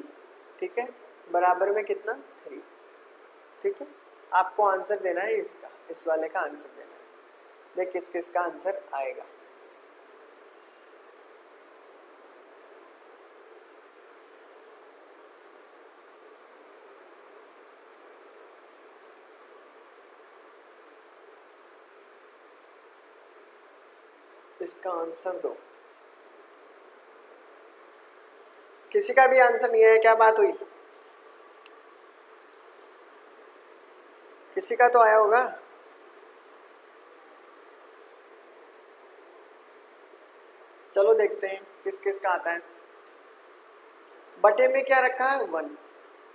ठीक है, बराबर में कितना? 3, ठीक है। आपको आंसर देना है इसका, इस वाले का आंसर देना है। देख किस किस का आंसर आएगा। इसका आंसर दो। किसी का भी आंसर नहीं है, क्या बात हुई? किसी का तो आया होगा। चलो देखते हैं किस किस का आता है। बटे में क्या रखा है? 1,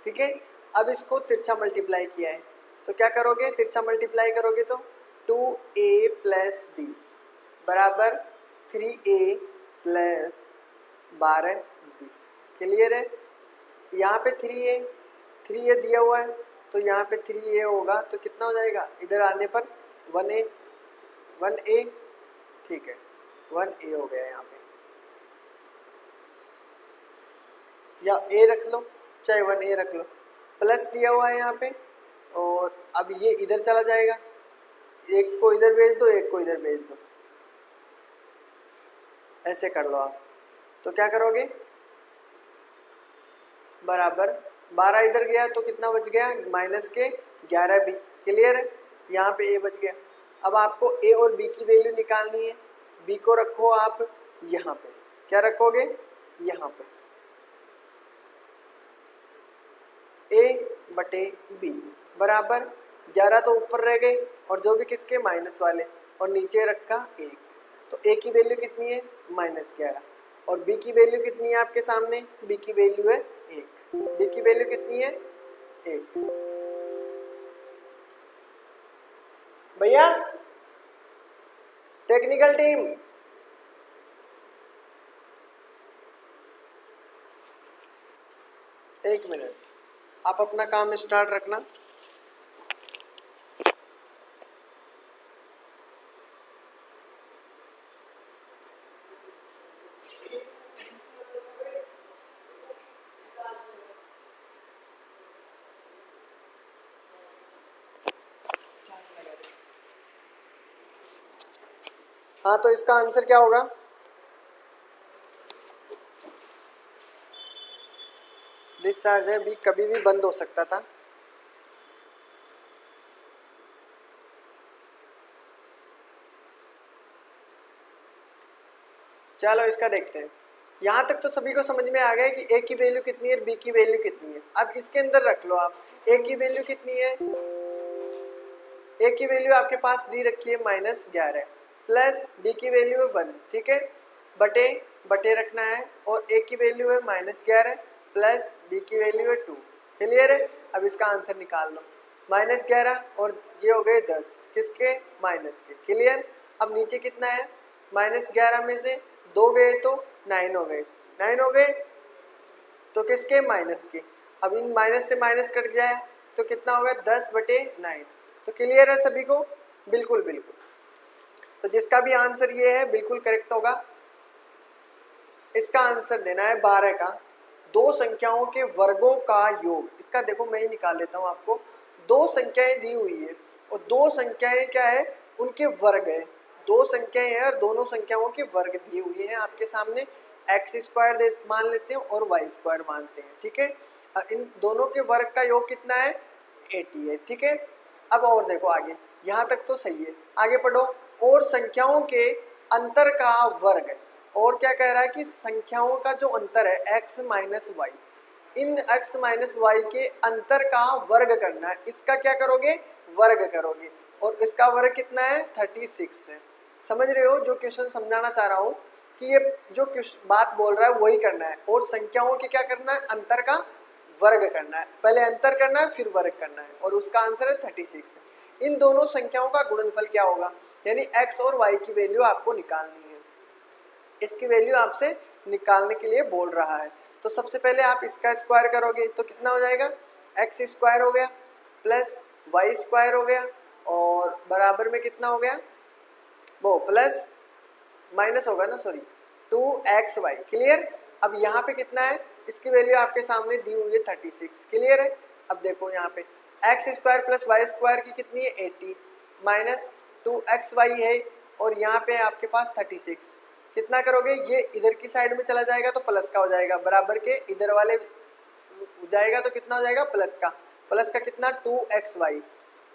ठीक है। अब इसको तिरछा मल्टीप्लाई किया है तो क्या करोगे? तिरछा मल्टीप्लाई करोगे तो 2a प्लस बी बराबर 3a प्लस 12b। क्लियर है? यहाँ पे 3a दिया हुआ है तो यहाँ पे 3a होगा तो कितना हो जाएगा? इधर आने पर 1a, ठीक है, 1a हो गया यहाँ पे, या a रख लो चाहे 1a रख लो। प्लस दिया हुआ है यहाँ पे और अब ये इधर चला जाएगा, एक को इधर भेज दो, एक को इधर भेज दो, ऐसे कर लो आप। तो क्या करोगे? बराबर 12 इधर गया तो कितना बच गया? माइनस के 11b। क्लियर है? यहाँ पे a बच गया। अब आपको a और b की वैल्यू निकालनी है। b को रखो आप यहाँ पे, क्या रखोगे? यहाँ पे a बटे b बराबर 11 तो ऊपर रह गए और जो भी किसके? माइनस वाले, और नीचे रखा 1। तो a की वैल्यू कितनी है? -11। और b की वैल्यू कितनी है आपके सामने? b की वैल्यू है 1। b की वैल्यू कितनी है? 1। भैया टेक्निकल टीम, एक मिनट, आप अपना काम स्टार्ट रखना। हाँ तो इसका आंसर क्या होगा? डिस्चार्ज है, भी कभी भी बंद हो सकता था। चलो इसका देखते हैं। यहाँ तक तो सभी को समझ में आ गया कि a की वैल्यू कितनी है, b की वैल्यू कितनी है। अब इसके अंदर रख लो आप, a की वैल्यू कितनी है? a की वैल्यू आपके पास दी रखी है -11 प्लस b की वैल्यू है 1, ठीक है, बटे बटे रखना है, और a की वैल्यू है -11 प्लस b की वैल्यू है 2। क्लियर है? अब इसका आंसर निकाल लो। -11 और ये हो गए 10, किसके? माइनस के। क्लियर? अब नीचे कितना है? -11 में से 2 गए तो 9 हो गए, 9 हो गए तो किसके? माइनस के। अब इन माइनस से माइनस कट जाए तो कितना होगा? 10 बटे 9। तो क्लियर है सभी को? बिल्कुल बिल्कुल। तो जिसका भी आंसर ये है बिल्कुल करेक्ट होगा। इसका आंसर देना है 12 का दो संख्याओं के वर्गों का योग। इसका देखो मैं ही निकाल लेता हूँ आपको। दो संख्याएं दी हुई है और दो संख्याएं क्या है? उनके वर्ग है। दो संख्याएं हैं और दोनों संख्याओं के वर्ग दिए हुए हैं आपके सामने। एक्स स्क्वायर मान लेते हैं और वाई स्क्वायर मानते हैं, ठीक है। इन दोनों के वर्ग का योग कितना है, 80 है, ठीक है। अब और देखो आगे, यहाँ तक तो सही है, आगे पढ़ो। और संख्याओं के अंतर का वर्ग है, और क्या कह रहा है कि संख्याओं का जो अंतर है x माइनस वाई, इन x माइनस वाई के अंतर का वर्ग करना है। इसका क्या करोगे, वर्ग करोगे, और इसका वर्ग कितना है, 36 है। समझ रहे हो जो क्वेश्चन समझाना चाह रहा हूँ, कि ये जो बात बोल रहा है वही करना है, और संख्याओं के क्या करना है, अंतर का वर्ग करना है। पहले अंतर करना है फिर वर्ग करना है, और उसका आंसर है 36। इन दोनों संख्याओं का गुणनफल क्या होगा, यानी x और y की वैल्यू आपको निकालनी है। इसकी वैल्यू आपसे निकालने के लिए बोल रहा है। तो सबसे पहले आप इसका स्क्वायर करोगे तो कितना हो जाएगा, एक्स स्क्वायर हो गया प्लस वाई स्क्वायर हो गया, और बराबर में कितना हो गया, वो प्लस माइनस होगा ना, सॉरी 2xy, क्लियर। अब यहाँ पे कितना है, इसकी वैल्यू आपके सामने दी हुई है 36, क्लियर है। अब देखो यहाँ पे x square plus y square की कितनी है 80 माइनस 2xy है, और यहाँ पे आपके पास 36, कितना करोगे, ये इधर की साइड में चला जाएगा तो प्लस का हो जाएगा, बराबर के इधर वाले जाएगा तो कितना हो जाएगा, प्लस का कितना 2xy,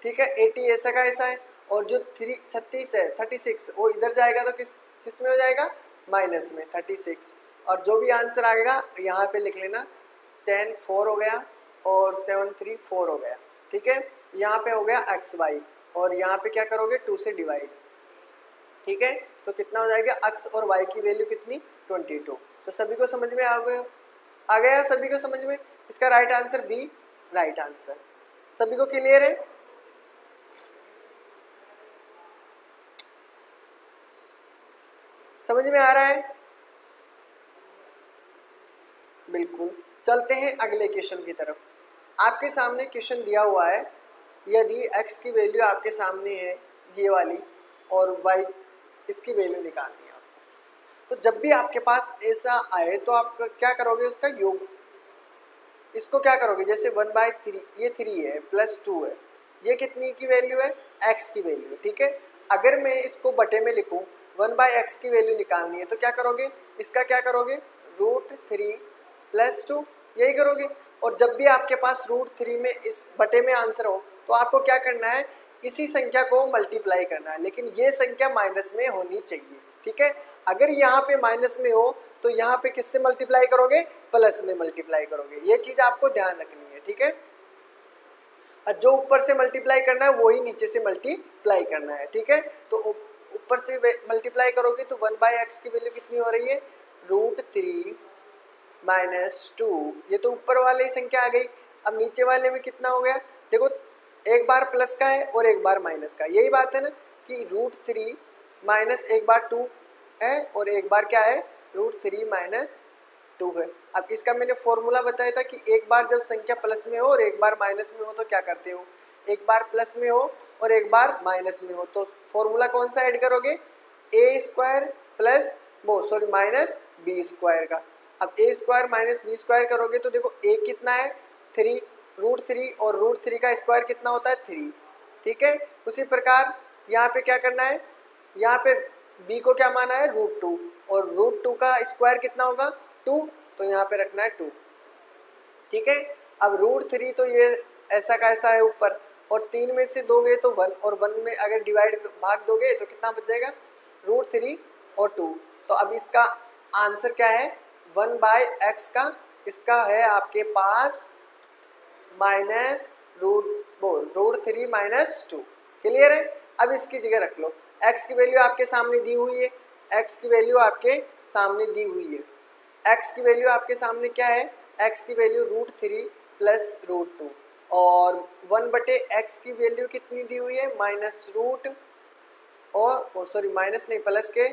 ठीक है। 80 ऐसा का ऐसा है, और जो 36 है 36 वो इधर जाएगा तो किस में हो जाएगा, माइनस में 36, और जो भी आंसर आएगा यहाँ पे लिख लेना, 10 4 हो गया और 7 3 4 हो गया, ठीक है। यहाँ पे हो गया xy, और यहाँ पे क्या करोगे 2 से डिवाइड, ठीक है। तो कितना हो जाएगा, x और y की वैल्यू कितनी 22। तो सभी को समझ में आ गया सभी को समझ में, इसका right answer B right answer. सभी को क्लियर है, समझ में आ रहा है, बिल्कुल। चलते हैं अगले क्वेश्चन की तरफ। आपके सामने क्वेश्चन दिया हुआ है, यदि x की वैल्यू आपके सामने है ये वाली, और y इसकी वैल्यू निकालनी है आपको, तो जब भी आपके पास ऐसा आए तो आप क्या करोगे, उसका योग, इसको क्या करोगे, जैसे 1/3 ये 3 है प्लस 2 है, ये कितनी की वैल्यू है, x की वैल्यू, ठीक है। अगर मैं इसको बटे में लिखूं 1/x की वैल्यू निकालनी है तो क्या करोगे, इसका क्या करोगे, √3 + 2, यही करोगे। और जब भी आपके पास √3 में इस बटे में आंसर हो तो आपको क्या करना है, इसी संख्या को मल्टीप्लाई करना है, लेकिन ये संख्या माइनस में होनी चाहिए, ठीक है। अगर यहाँ पे माइनस में हो तो यहाँ पे किससे मल्टीप्लाई करोगे, प्लस में मल्टीप्लाई करोगे, ये चीज आपको ध्यान रखनी है, ठीक है। और जो ऊपर से मल्टीप्लाई करना है वही नीचे से मल्टीप्लाई करना है, ठीक है। तो ऊपर से मल्टीप्लाई करोगे तो 1/x की वैल्यू कितनी हो रही है, √3 - 2, ये तो ऊपर वाले ही संख्या आ गई। अब नीचे वाले में कितना हो गया, देखो एक बार प्लस का है और एक बार माइनस का, यही बात है ना, कि √3 माइनस एक बार 2 है और एक बार क्या है, √3 - 2 है। अब इसका मैंने फॉर्मूला बताया था कि एक बार जब संख्या प्लस में हो और एक बार माइनस में हो तो क्या करते हो, एक बार प्लस में हो और एक बार माइनस में हो तो फॉर्मूला कौन सा ऐड करोगे, a² प्लस वो सॉरी माइनस b² का। अब a² माइनस b² करोगे तो देखो a कितना है 3, √3 और √3 का स्क्वायर कितना होता है 3, ठीक है। उसी प्रकार यहाँ पे क्या करना है, यहाँ पे b को क्या माना है √2, और √2 का स्क्वायर कितना होगा 2, तो यहाँ पे रखना है 2, ठीक है। अब √3 तो ये ऐसा का ऐसा है ऊपर, और 3 में से दोगे तो 1, और 1 में अगर डिवाइड भाग दोगे तो कितना बचेगा, √3 और 2। तो अब इसका आंसर क्या है, 1/x का इसका है आपके पास माइनस √3 - 2, क्लियर है। अब इसकी जगह रख लो, x की वैल्यू आपके सामने दी हुई है, x की वैल्यू आपके सामने दी हुई है, x की वैल्यू आपके सामने क्या है, x की वैल्यू √3 + √2, और 1/x की वैल्यू कितनी दी हुई है, माइनस रूट और सॉरी माइनस नहीं प्लस के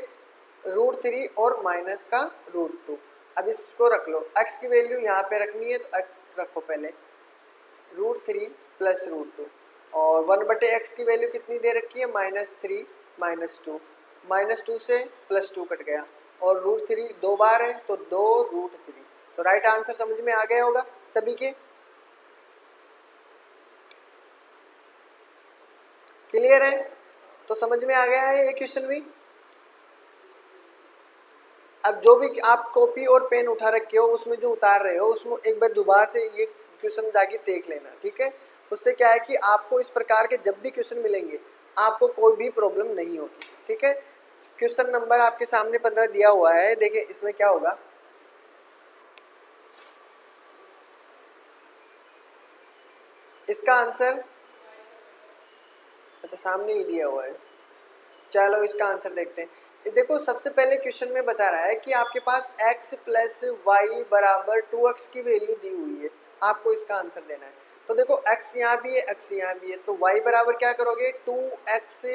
√3 और माइनस का √2। अब इसको रख लो, x की वैल्यू यहाँ पे रखनी है तो x रखो पहले, √3 + √2, और 1/x की वैल्यू कितनी दे रखी है, -3 - 2, -2 से +2 कट गया, और √3 दो बार है तो 2√3। तो राइट आंसर समझ में आ गया होगा सभी के, क्लियर है। तो समझ में आ गया है ये क्वेश्चन भी। अब जो भी आप कॉपी और पेन उठा रखे हो उसमें जो उतार रहे हो उसमें एक बार दोबारा से ये क्वेश्चन जाके देख लेना, ठीक है। उससे क्या है कि आपको इस प्रकार के जब भी क्वेश्चन मिलेंगे आपको कोई भी प्रॉब्लम नहीं होगी, ठीक है। क्वेश्चन नंबर आपके सामने 15 दिया हुआ है, देखिए इसमें क्या होगा। इसका आंसर अच्छा सामने ही दिया हुआ है, चलो इसका आंसर देखते हैं। ये देखो सबसे पहले क्वेश्चन में बता रहा है कि आपके पास x प्लस वाई बराबर 2x की वैल्यू दी हुई है, आपको इसका आंसर देना है। तो देखो x यहाँ भी है, x यहाँ भी है, तो y बराबर क्या करोगे 2x,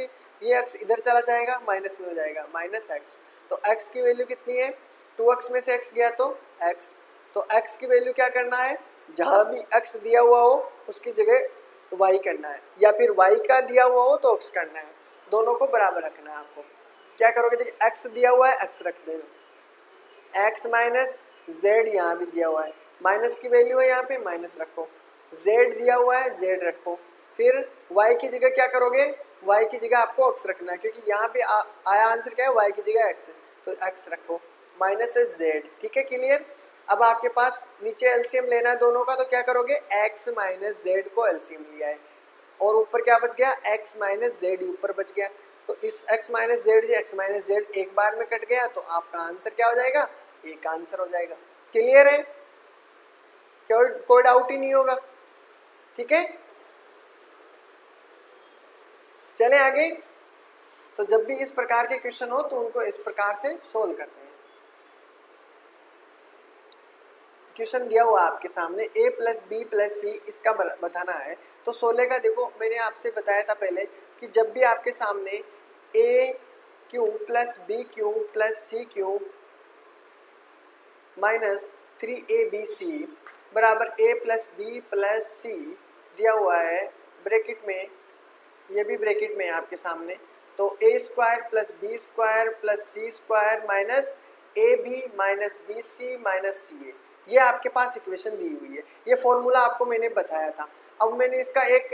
ये x इधर चला जाएगा माइनस में हो जाएगा माइनस x। तो x की वैल्यू कितनी है, 2x में से x गया तो x, तो x की वैल्यू क्या करना है, जहाँ भी x दिया हुआ हो उसकी जगह y करना है, या फिर y का दिया हुआ हो तो x करना है, दोनों को बराबर रखना है। आपको क्या करोगे, देखिए x दिया हुआ है x रख देना, x माइनस z यहाँ भी दिया हुआ है, माइनस की वैल्यू है यहाँ पे माइनस रखो, z दिया हुआ है z रखो, फिर y की जगह क्या करोगे, y की जगह आपको x रखना है, क्योंकि यहाँ पे आया आंसर क्या है, y की जगह x है, तो x रखो, माइनस है z, ठीक है क्लियर। अब आपके पास नीचे एलसीएम लेना है दोनों का, तो क्या करोगे x माइनस जेड को एलसीएम लिया है और ऊपर क्या बच गया, x माइनस जेड ऊपर बच गया, तो इस x माइनस जेड से x माइनस जेड एक बार में कट गया, तो आपका आंसर क्या हो जाएगा, एक आंसर हो जाएगा। क्लियर है, कोई डाउट ही नहीं होगा, ठीक है। चले आगे। तो जब भी इस प्रकार के क्वेश्चन हो तो उनको इस प्रकार से सोल्व करते हैं। क्वेश्चन दिया हुआ आपके सामने a प्लस बी प्लस सी, इसका बताना है। तो 16 का देखो मैंने आपसे बताया था पहले कि जब भी आपके सामने a cube plus b cube plus c cube minus 3abc बराबर a plus b plus c दिया हुआ है ब्रैकेट में, ये भी ब्रैकेट में है आपके सामने, तो a square plus b square plus c square minus a b minus b c minus c a, ये आपके पास इक्वेशन दी हुई है। ये फॉर्मूला आपको मैंने बताया था। अब मैंने इसका एक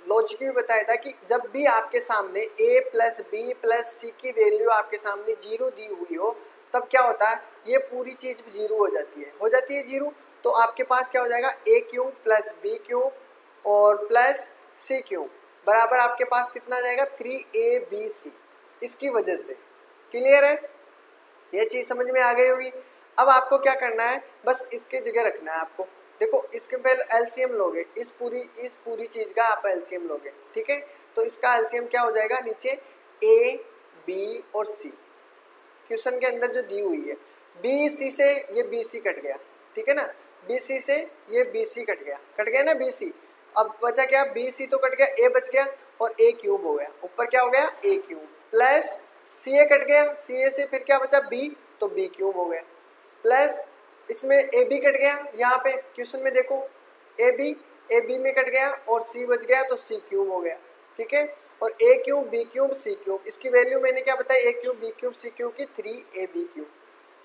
लॉजिक भी बताया था कि जब भी आपके सामने a प्लस बी प्लस सी की वैल्यू आपके सामने जीरो दी हुई हो तब क्या होता है, ये पूरी चीज जीरो हो जाती है जीरो। तो आपके पास क्या हो जाएगा, a cube plus b cube और प्लस सी क्यूब बराबर आपके पास कितना आ जाएगा 3abc, इसकी वजह से। क्लियर है, ये चीज समझ में आ गई होगी। अब आपको क्या करना है, बस इसके जगह रखना है आपको। देखो इसके पहले एलसीएम लोगे, इस पूरी चीज का आप एलसीएम लोगे, ठीक है। तो इसका एलसीएम क्या हो जाएगा, नीचे ए बी और सी क्वेश्चन के अंदर जो दी हुई है, बी सी से ये बी सी कट गया, ठीक है ना, बी सी से ये बी सी कट गया ना बी सी। अब बचा क्या, बी सी तो कट गया, ए बच गया और ए क्यूब हो गया, ऊपर क्या हो गया ए क्यूब प्लस सी ए कट गया, सी ए से फिर क्या बचा बी, तो बी क्यूब हो गया प्लस इसमें ए बी कट गया, यहाँ पे क्वेश्चन में देखो ए बी में कट गया और सी बच गया तो सी क्यूब हो गया, ठीक है। और ए cube B cube C cube, इसकी वैल्यू मैंने क्या बताई, ए cube B cube C cube की 3ab क्यूब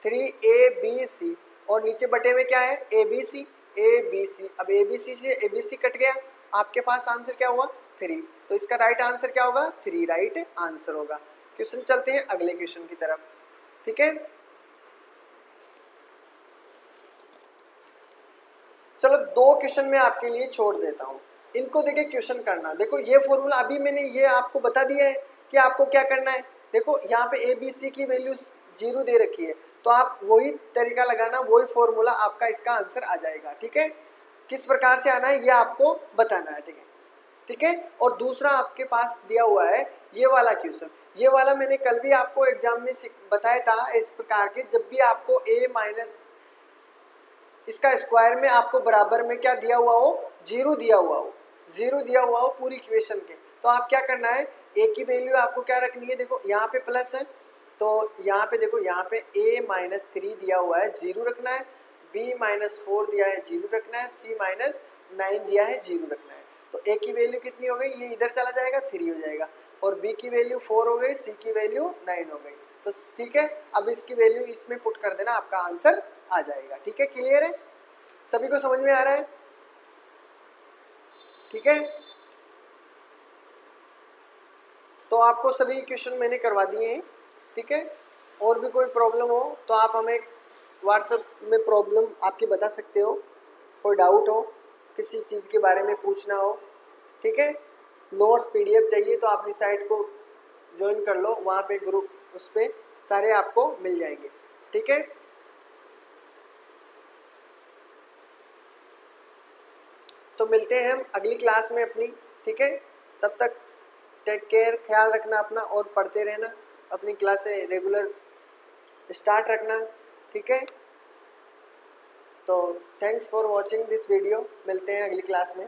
3abc, और नीचे बटे में क्या है abc, अब abc से abc कट गया, आपके पास आंसर क्या हुआ 3, तो इसका राइट आंसर क्या होगा 3 राइट आंसर होगा। क्वेश्चन चलते हैं अगले क्वेश्चन की तरफ, ठीक है। चलो 2 क्वेश्चन मैं आपके लिए छोड़ देता हूँ, इनको देखिए क्वेश्चन करना। देखो ये फॉर्मूला अभी मैंने ये आपको बता दिया है कि आपको क्या करना है। देखो यहाँ पे ए बी सी की वैल्यू जीरो दे रखी है, तो आप वही तरीका लगाना, वही फॉर्मूला आपका इसका आंसर आ जाएगा, ठीक है। किस प्रकार से आना है ये आपको बताना है, ठीक है, ठीक है। और दूसरा आपके पास दिया हुआ है ये वाला क्वेश्चन, ये वाला मैंने कल भी आपको एग्जाम में बताया था इस प्रकार के, जब भी आपको a माइनस इसका स्क्वायर में आपको बराबर में क्या दिया हुआ हो, जीरो दिया हुआ हो पूरी इक्वेशन के, तो आप क्या करना है, ए की वैल्यू आपको क्या रखनी है, देखो यहाँ पे प्लस है तो यहाँ पे देखो यहाँ पे a माइनस 3 दिया हुआ है जीरो रखना है, b माइनस 4 दिया है जीरो रखना है, c माइनस 9 दिया है जीरो रखना है। तो a की वैल्यू कितनी हो गई, ये इधर चला जाएगा 3 हो जाएगा, और b की वैल्यू 4 हो गई, c की वैल्यू 9 हो गई, तो ठीक है। अब इसकी वैल्यू इसमें पुट कर देना, आपका आंसर आ जाएगा, ठीक है। क्लियर है, सभी को समझ में आ रहा है, ठीक है। तो आपको सभी क्वेश्चन मैंने करवा दिए हैं, ठीक है। और भी कोई प्रॉब्लम हो तो आप हमें व्हाट्सएप में प्रॉब्लम आपकी बता सकते हो, कोई डाउट हो, किसी चीज़ के बारे में पूछना हो, ठीक है। नोट्स PDF चाहिए तो अपनी साइट को ज्वाइन कर लो, वहाँ पे ग्रुप, उस पर सारे आपको मिल जाएंगे, ठीक है। तो मिलते हैं हम अगली क्लास में अपनी, ठीक है। तब तक टेक केयर, ख्याल रखना अपना और पढ़ते रहना, अपनी क्लासें रेगुलर स्टार्ट रखना, ठीक है। तो thanks for watching this video, मिलते हैं अगली क्लास में।